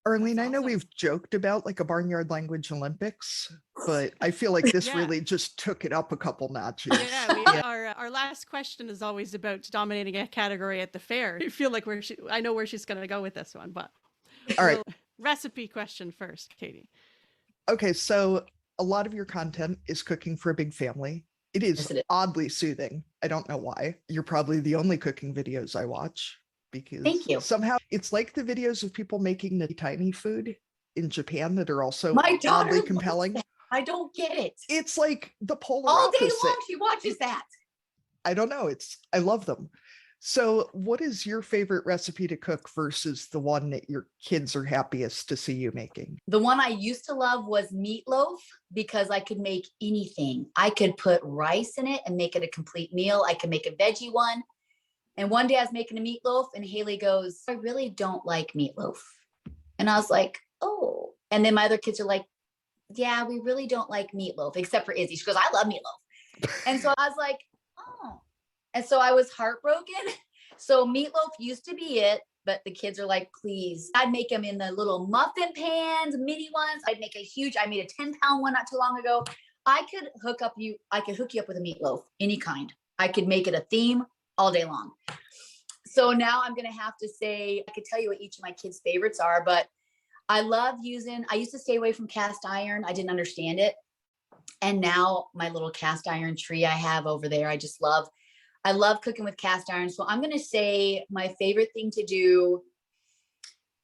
Arlene, I know we've joked about like a Barnyard Language Olympics, but I feel like this really just took it up a couple notches. Yeah, our last question is always about dominating a category at the fair. I feel like I know where she's going to go with this one, but all right. Recipe question first, Katie. Okay, so a lot of your content is cooking for a big family. It is oddly soothing. I don't know why. You're probably the only cooking videos I watch. Because thank you. Somehow it's like the videos of people making the tiny food in Japan that are also oddly compelling. I don't get it. It's like the polar all opposite. Day long she watches that. I don't know. I love them. So what is your favorite recipe to cook versus the one that your kids are happiest to see you making? The one I used to love was meatloaf, because I could make anything. I could put rice in it and make it a complete meal. I could make a veggie one. And one day I was making a meatloaf and Haley goes, I really don't like meatloaf. And I was like, oh. And then my other kids are like, yeah, we really don't like meatloaf, except for Izzy. She goes, I love meatloaf. And so I was like, oh. And so I was heartbroken. So meatloaf used to be it, but the kids are like, please. I'd make them in the little muffin pans, mini ones. I made a 10-pound one not too long ago. I could hook you up with a meatloaf, any kind. I could make it a theme all day long. So now I'm going to have to say, I could tell you what each of my kids' favorites are, but I used to stay away from cast iron. I didn't understand it. And now my little cast iron tree I have over there, I love cooking with cast iron. So I'm going to say my favorite thing to do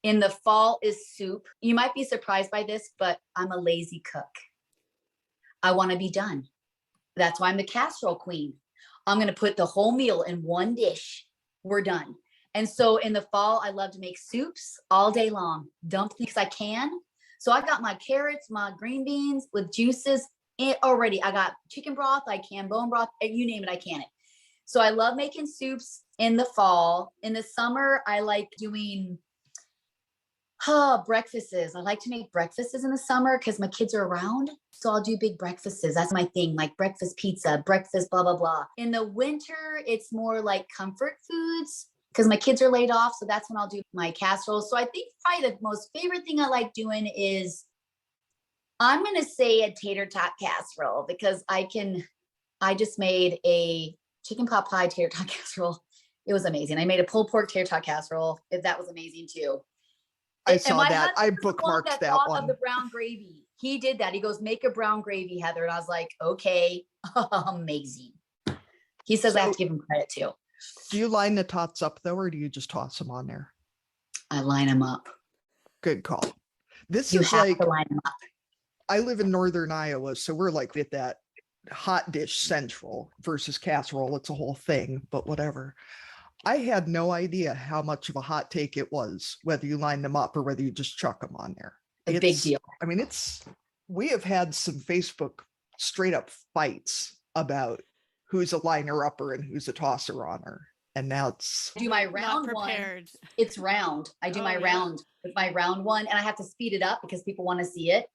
in the fall is soup. You might be surprised by this, but I'm a lazy cook. I want to be done. That's why I'm the casserole queen. I'm going to put the whole meal in one dish. We're done. And so in the fall, I love to make soups all day long. Dump because I can. So I got my carrots, my green beans with juices already. I got chicken broth. I can bone broth. You name it, I can it. So I love making soups in the fall. In the summer, I like doing Breakfasts. I like to make breakfasts in the summer because my kids are around. So I'll do big breakfasts. That's my thing, like breakfast pizza, breakfast, blah, blah, blah. In the winter, it's more like comfort foods because my kids are laid off. So that's when I'll do my casserole. So I think probably the most favorite thing I like doing is, I'm going to say a tater tot casserole because I just made a chicken pot pie tater tot casserole. It was amazing. I made a pulled pork tater tot casserole. That was amazing too. I saw that. I bookmarked that one. Of the brown gravy. He did that. He goes, make a brown gravy, Heather. And I was like, okay, amazing. He says I have to give him credit too. Do you line the tots up though, or do you just toss them on there? I line them up. Good call. This You is have like, to line them up. I live in northern Iowa, so we're like at that hot dish central versus casserole. It's a whole thing, but whatever. I had no idea how much of a hot take it was, whether you line them up or whether you just chuck them on there. A big deal. I mean, we have had some Facebook straight up fights about who's a liner upper and who's a tosser oner. And now I do my round one. It's round. I do round with my round one, and I have to speed it up because people want to see it.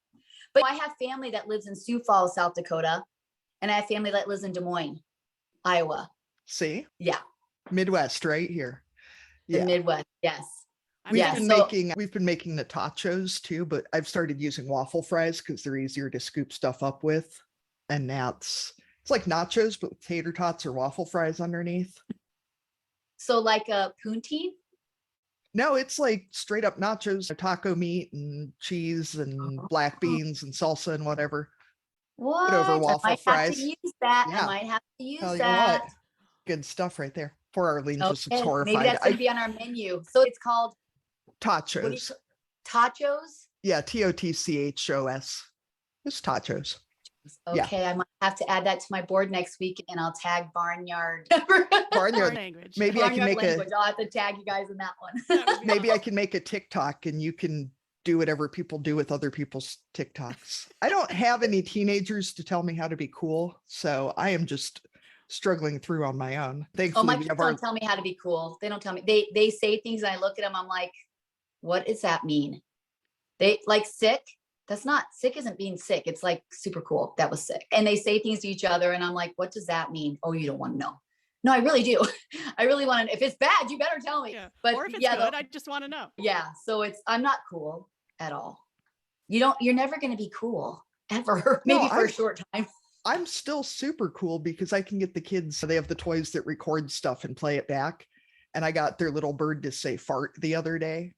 But I have family that lives in Sioux Falls, South Dakota, and I have family that lives in Des Moines, Iowa. See? Yeah. Midwest right here. The Midwest, yes. We've been making the tachos too, but I've started using waffle fries because they're easier to scoop stuff up with. And it's like nachos, but with tater tots or waffle fries underneath. So like a poutine? No, it's like straight up nachos, taco meat and cheese and black beans and salsa and whatever. What? Put over waffle fries. Have to use that. Yeah. I might have to use Tell that. You what, good stuff right there. Poor Arlene just looks Okay, horrified. maybe that's going to be on our menu. So it's called tachos. Tachos? Yeah, TOTCHOS. It's tachos. Okay, yeah. I might have to add that to my board next week, and I'll tag Barnyard. Barnyard language. Maybe Barnyard I can make language. I'll have to tag you guys in that one. Maybe I can make a TikTok, and you can do whatever people do with other people's TikToks. I don't have any teenagers to tell me how to be cool, so I am just struggling through on my own. Thankfully, my kids don't tell me how to be cool. They don't tell me. They say things, and I look at them. I'm like, what does that mean? They like sick. That's not sick. Isn't being sick. It's like super cool. That was sick. And they say things to each other, and I'm like, what does that mean? Oh, you don't want to know. No, I really do. I really want to. If it's bad, you better tell me. Yeah. But or if it's good, I just want to know. Yeah. So I'm not cool at all. You're never going to be cool ever. Maybe for a short time. I'm still super cool because I can get the kids. They have the toys that record stuff and play it back. And I got their little bird to say fart the other day.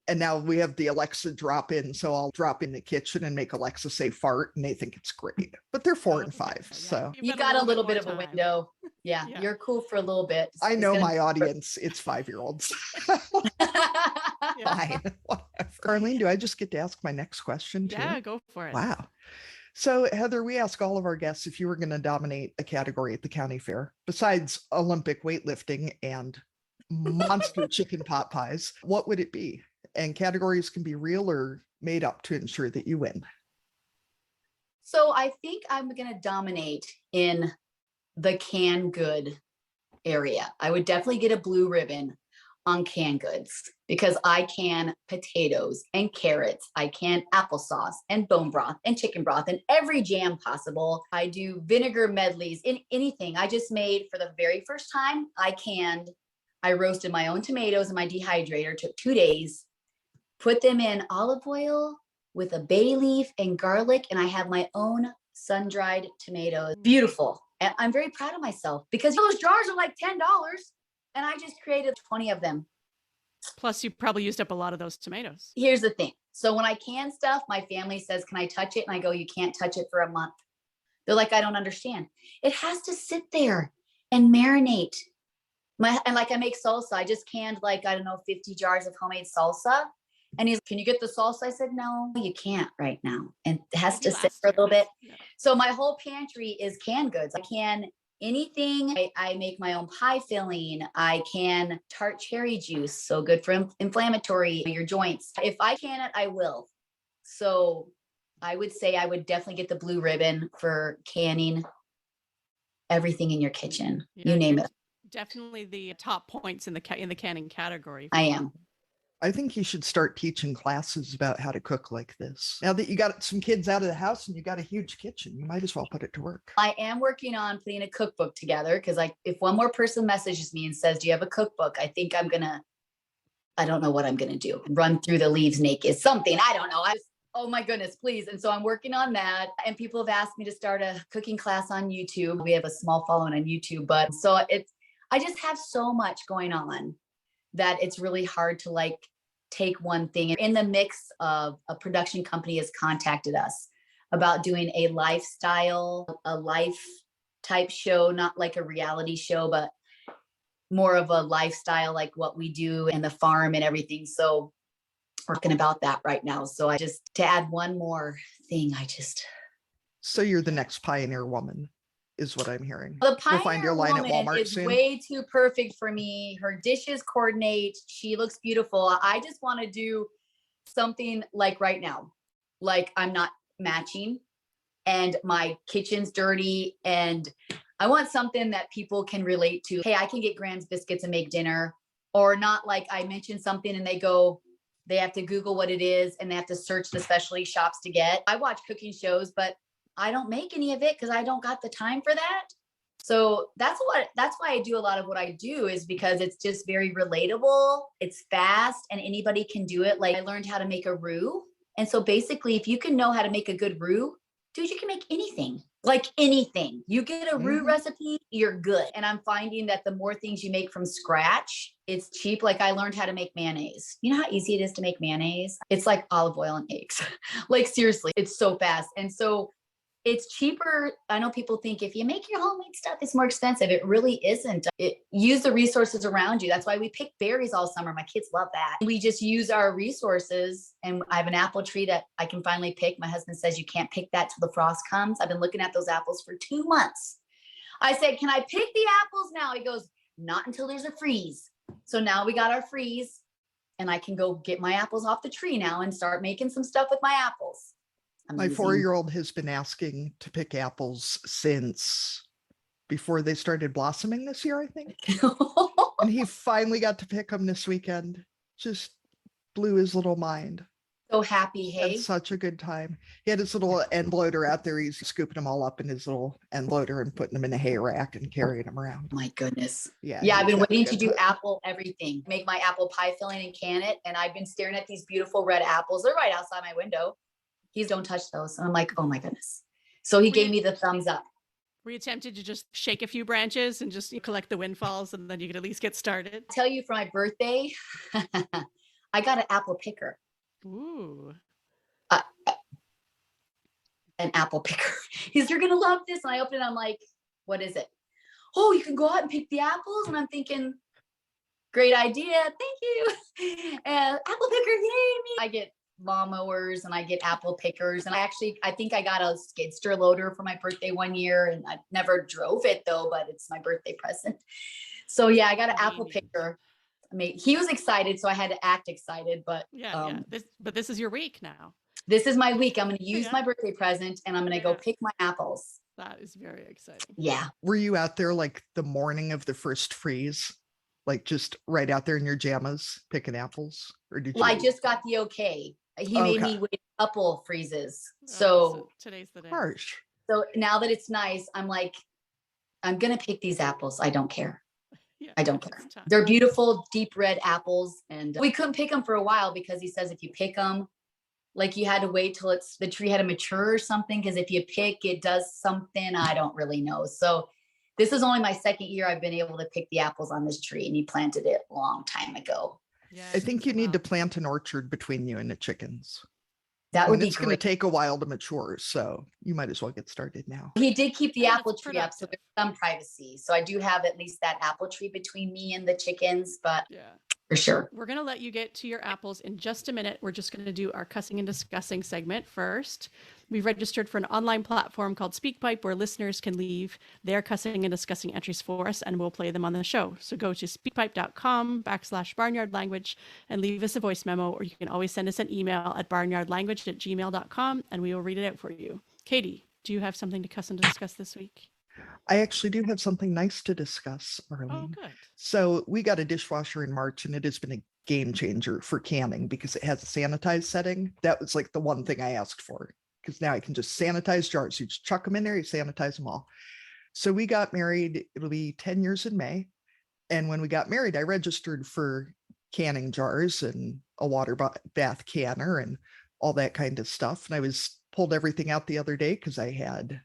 And now we have the Alexa drop in. So I'll drop in the kitchen and make Alexa say fart. And they think it's great. But they're 4 and 5. So you got a little bit of a window. Yeah, you're cool for a little bit. I know my audience. It's 5-year-olds. Fine. Whatever. Arlene, do I just get to ask my next question too? Yeah, go for it. Wow. So Heather, we ask all of our guests if you were going to dominate a category at the county fair, besides Olympic weightlifting and monster chicken pot pies, what would it be? And categories can be real or made up to ensure that you win. So I think I'm going to dominate in the canned good area. I would definitely get a blue ribbon on canned goods because I can potatoes and carrots. I can applesauce and bone broth and chicken broth and every jam possible. I do vinegar medleys in anything. I just made for the very first time, I roasted my own tomatoes in my dehydrator, took 2 days, put them in olive oil with a bay leaf and garlic. And I have my own sun-dried tomatoes. Beautiful. And I'm very proud of myself because those jars are like $10 and I just created 20 of them. Plus you probably used up a lot of those tomatoes. Here's the thing. So when I can stuff, my family says, can I touch it? And I go, you can't touch it for a month. They're like, I don't understand. It has to sit there and marinate. And like I make salsa. I just canned 50 jars of homemade salsa. And he's, can you get the salsa? I said, no, you can't right now. And it has to sit for a little bit. Yeah. So my whole pantry is canned goods. I can anything. I make my own pie filling. I can tart cherry juice. So good for inflammatory, your joints. If I can it, I will. So I would say I would definitely get the blue ribbon for canning everything in your kitchen. Yeah, you name it. Definitely the top points in the canning category. I am. I think you should start teaching classes about how to cook like this. Now that you got some kids out of the house and you got a huge kitchen, you might as well put it to work. I am working on putting a cookbook together because if one more person messages me and says, do you have a cookbook? I think I don't know what I'm going to do. Run through the leaves naked, something. I don't know. Oh my goodness, please. And so I'm working on that. And people have asked me to start a cooking class on YouTube. We have a small following on YouTube, but I just have so much going on that it's really hard to like take one thing. In the mix of a production company has contacted us about doing a lifestyle, a life type show, not like a reality show, but more of a lifestyle, like what we do in the farm and everything. So working about that right now. So to add one more thing, So you're the next pioneer woman, is what I'm hearing. The You'll find your line at Pioneer Woman Walmart is soon. way too perfect for me. Her dishes coordinate. She looks beautiful. I just want to do something like right now, like I'm not matching and my kitchen's dirty, and I want something that people can relate to. Hey, I can get Grand's biscuits and make dinner, or not like I mention something and they have to Google what it is and they have to search the specialty shops to get. I watch cooking shows, but I don't make any of it because I don't got the time for that. So that's why I do a lot of what I do, is because it's just very relatable. It's fast and anybody can do it. Like I learned how to make a roux. And so basically, if you can know how to make a good roux, dude, you can make anything. Like anything. You get a roux recipe, you're good. And I'm finding that the more things you make from scratch, it's cheap. Like I learned how to make mayonnaise. You know how easy it is to make mayonnaise? It's like olive oil and eggs. Like seriously, it's so fast. And so it's cheaper. I know people think if you make your homemade stuff, it's more expensive. It really isn't. Use the resources around you. That's why we pick berries all summer. My kids love that. We just use our resources. And I have an apple tree that I can finally pick. My husband says you can't pick that till the frost comes. I've been looking at those apples for 2 months. I said, can I pick the apples now? He goes, not until there's a freeze. So now we got our freeze and I can go get my apples off the tree now and start making some stuff with my apples. My 4-year-old has been asking to pick apples since before they started blossoming this year, I think. And he finally got to pick them this weekend. Just blew his little mind. So happy, hey? Had such a good time. He had his little end loader out there. He's scooping them all up in his little end loader and putting them in a hay rack and carrying them around. My goodness. Yeah, I've been waiting to do apple everything. Make my apple pie filling and can it. And I've been staring at these beautiful red apples. They're right outside my window. He's don't touch those. And I'm like, oh my goodness. So he gave me the thumbs up. Were you tempted to just shake a few branches and just collect the windfalls and then you could at least get started? I'll tell you, for my birthday, I got an apple picker. Ooh. An apple picker. He's, you're going to love this. And I opened it. I'm like, what is it? Oh, you can go out and pick the apples. And I'm thinking, great idea. Thank you. And apple picker, yay me. I get lawnmowers and I get apple pickers. And I think I got a skidster loader for my birthday one year, and I never drove it though, but it's my birthday present. So yeah, I got an apple picker. I mean, he was excited, so I had to act excited, but this is your week now. This is my week. I'm going to use my birthday present and I'm going to go pick my apples. That is very exciting. Yeah. Were you out there like the morning of the first freeze? Like just right out there in your jammas picking apples? Or did you? Well, I just got the okay. He made me wait a couple freezes. So today's the day. Harsh. So now that it's nice, I'm like, I'm going to pick these apples. I don't care. Yeah, I don't care. They're beautiful, deep red apples. And we couldn't pick them for a while because he says if you pick them, like you had to wait till the tree had to mature or something. Because if you pick, it does something. I don't really know. So this is only my second year I've been able to pick the apples on this tree, and he planted it a long time ago. Yeah, I think you need to plant an orchard between you and the chickens. That would be It's going to take a while to mature, so you might as well get started now. He did keep the apple tree up, so there's some privacy. So I do have at least that apple tree between me and the chickens, but for sure. We're going to let you get to your apples in just a minute. We're just going to do our cussing and discussing segment first. We've registered for an online platform called SpeakPipe where listeners can leave their cussing and discussing entries for us, and we'll play them on the show. So go to speakpipe.com/barnyardlanguage and leave us a voice memo, or you can always send us an email at barnyardlanguage@gmail.com and we will read it out for you. Katie, do you have something to cuss and discuss this week? I actually do have something nice to discuss, Arlene. Oh, good. So we got a dishwasher in March, and it has been a game changer for canning because it has a sanitized setting. That was like the one thing I asked for, because now I can just sanitize jars. You just chuck them in there, you sanitize them all. So we got married, it'll be 10 years in May. And when we got married, I registered for canning jars and a water bath canner and all that kind of stuff. And I pulled everything out the other day because I had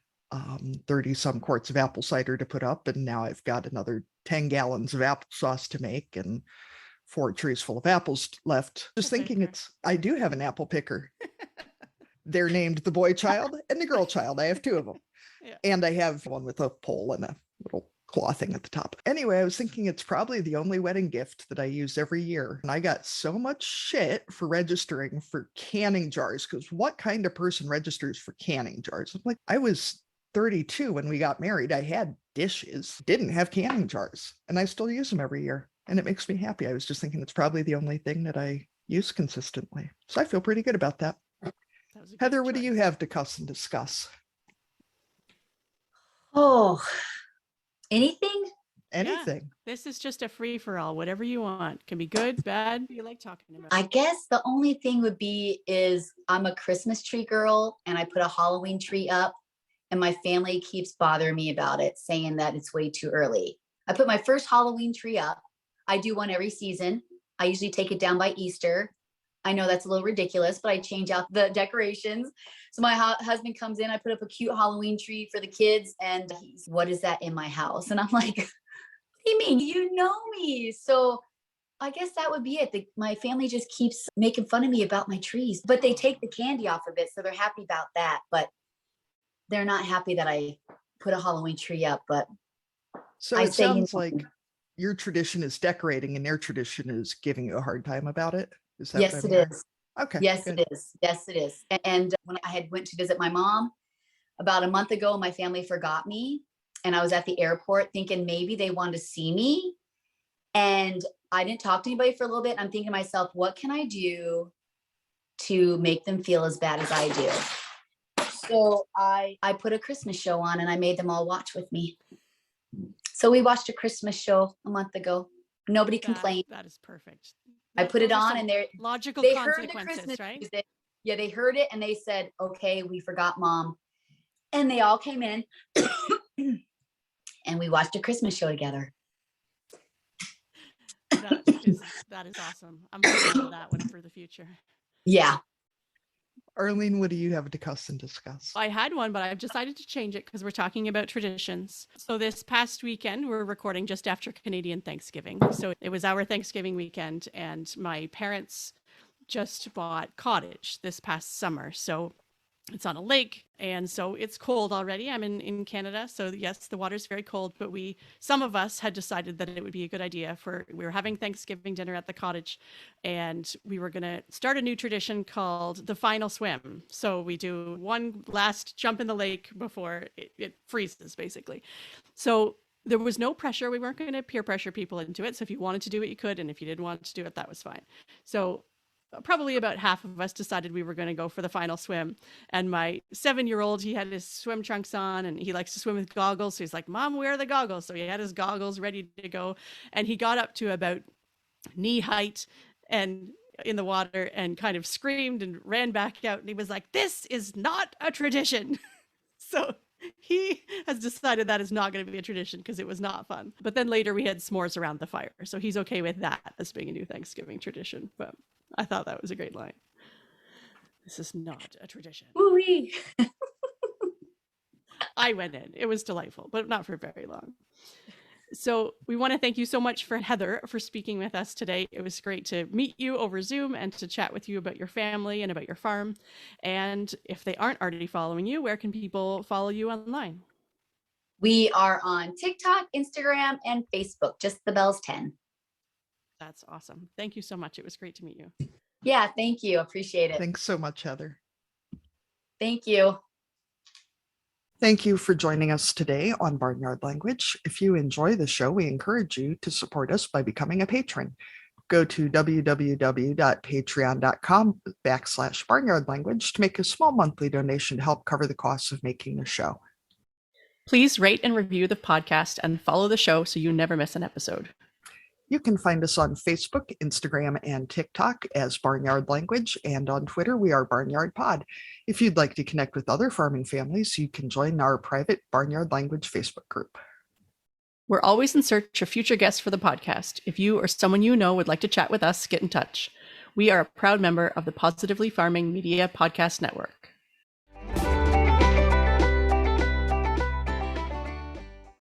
30 some quarts of apple cider to put up. And now I've got another 10 gallons of applesauce to make and 4 trays full of apples left. Just thinking I do have an apple picker. They're named the boy child and the girl child. I have 2 of them. Yeah. And I have one with a pole and a little claw thing at the top. Anyway, I was thinking it's probably the only wedding gift that I use every year. And I got so much shit for registering for canning jars, because what kind of person registers for canning jars? I'm like, I was 32 when we got married. I had dishes, didn't have canning jars, and I still use them every year. And it makes me happy. I was just thinking it's probably the only thing that I use consistently. So I feel pretty good about that. Heather, what do you have to cuss and discuss? Oh, anything? Anything. Yeah, this is just a free for all. Whatever you want. Can be good, bad. You like talking about. I guess the only thing would be is I'm a Christmas tree girl and I put a Halloween tree up and my family keeps bothering me about it, saying that it's way too early. I put my first Halloween tree up. I do one every season. I usually take it down by Easter. I know that's a little ridiculous, but I change out the decorations. So my husband comes in, I put up a cute Halloween tree for the kids, and he's, what is that in my house? And I'm like, what do you mean? You know me. So I guess that would be it. My family just keeps making fun of me about my trees, but they take the candy off of it. So they're happy about that, but they're not happy that I put a Halloween tree up. But so it sounds like your tradition is decorating and their tradition is giving you a hard time about it. Is that yes, it is. Okay. Yes, good. it is. Yes, it is. And when I had went to visit my mom about a month ago, my family forgot me. And I was at the airport thinking maybe they wanted to see me. And I didn't talk to anybody for a little bit. I'm thinking to myself, what can I do to make them feel as bad as I do? So I put a Christmas show on and I made them all watch with me. So we watched a Christmas show a month ago. Nobody complained. That is perfect. I put it on and they heard the Christmas music. Yeah, they heard it and they said, okay, we forgot mom. And they all came in and we watched a Christmas show together. That is awesome. I'm proud of that one for the future. Yeah. Arlene, what do you have to cuss and discuss? I had one, but I've decided to change it because we're talking about traditions. So this past weekend, we're recording just after Canadian Thanksgiving. So it was our Thanksgiving weekend, and my parents just bought cottage this past summer. So it's on a lake, and so it's cold already. I'm in Canada, so yes, the water's very cold, but some of us had decided that it would be a good idea we were having Thanksgiving dinner at the cottage, and we were going to start a new tradition called the final swim. So we do one last jump in the lake before it freezes, basically. So there was no pressure. We weren't going to peer pressure people into it. So if you wanted to do it, you could, and if you didn't want to do it, that was fine. So probably about half of us decided we were going to go for the final swim. And my 7-year-old, he had his swim trunks on and he likes to swim with goggles. So he's like, Mom, where are the goggles? So he had his goggles ready to go. And he got up to about knee height and in the water and kind of screamed and ran back out. And he was like, this is not a tradition. So he has decided that is not going to be a tradition because it was not fun. But then later we had s'mores around the fire. So he's okay with that as being a new Thanksgiving tradition. But I thought that was a great line. This is not a tradition. Ooh-wee. I went in. It was delightful, but not for very long. So we want to thank you so much for Heather for speaking with us today. It was great to meet you over Zoom and to chat with you about your family and about your farm. And if they aren't already following you, where can people follow you online? We are on TikTok, Instagram, and Facebook, just the Bells 10. That's awesome. Thank you so much. It was great to meet you. Yeah, thank you. Appreciate it. Thanks so much, Heather. Thank you. Thank you for joining us today on Barnyard Language. If you enjoy the show, we encourage you to support us by becoming a patron. Go to www.patreon.com/barnyardlanguage to make a small monthly donation to help cover the costs of making the show. Please rate and review the podcast and follow the show so you never miss an episode. You can find us on Facebook, Instagram, and TikTok as Barnyard Language, and on Twitter, we are Barnyard Pod. If you'd like to connect with other farming families, you can join our private Barnyard Language Facebook group. We're always in search of future guests for the podcast. If you or someone you know would like to chat with us, get in touch. We are a proud member of the Positively Farming Media Podcast Network.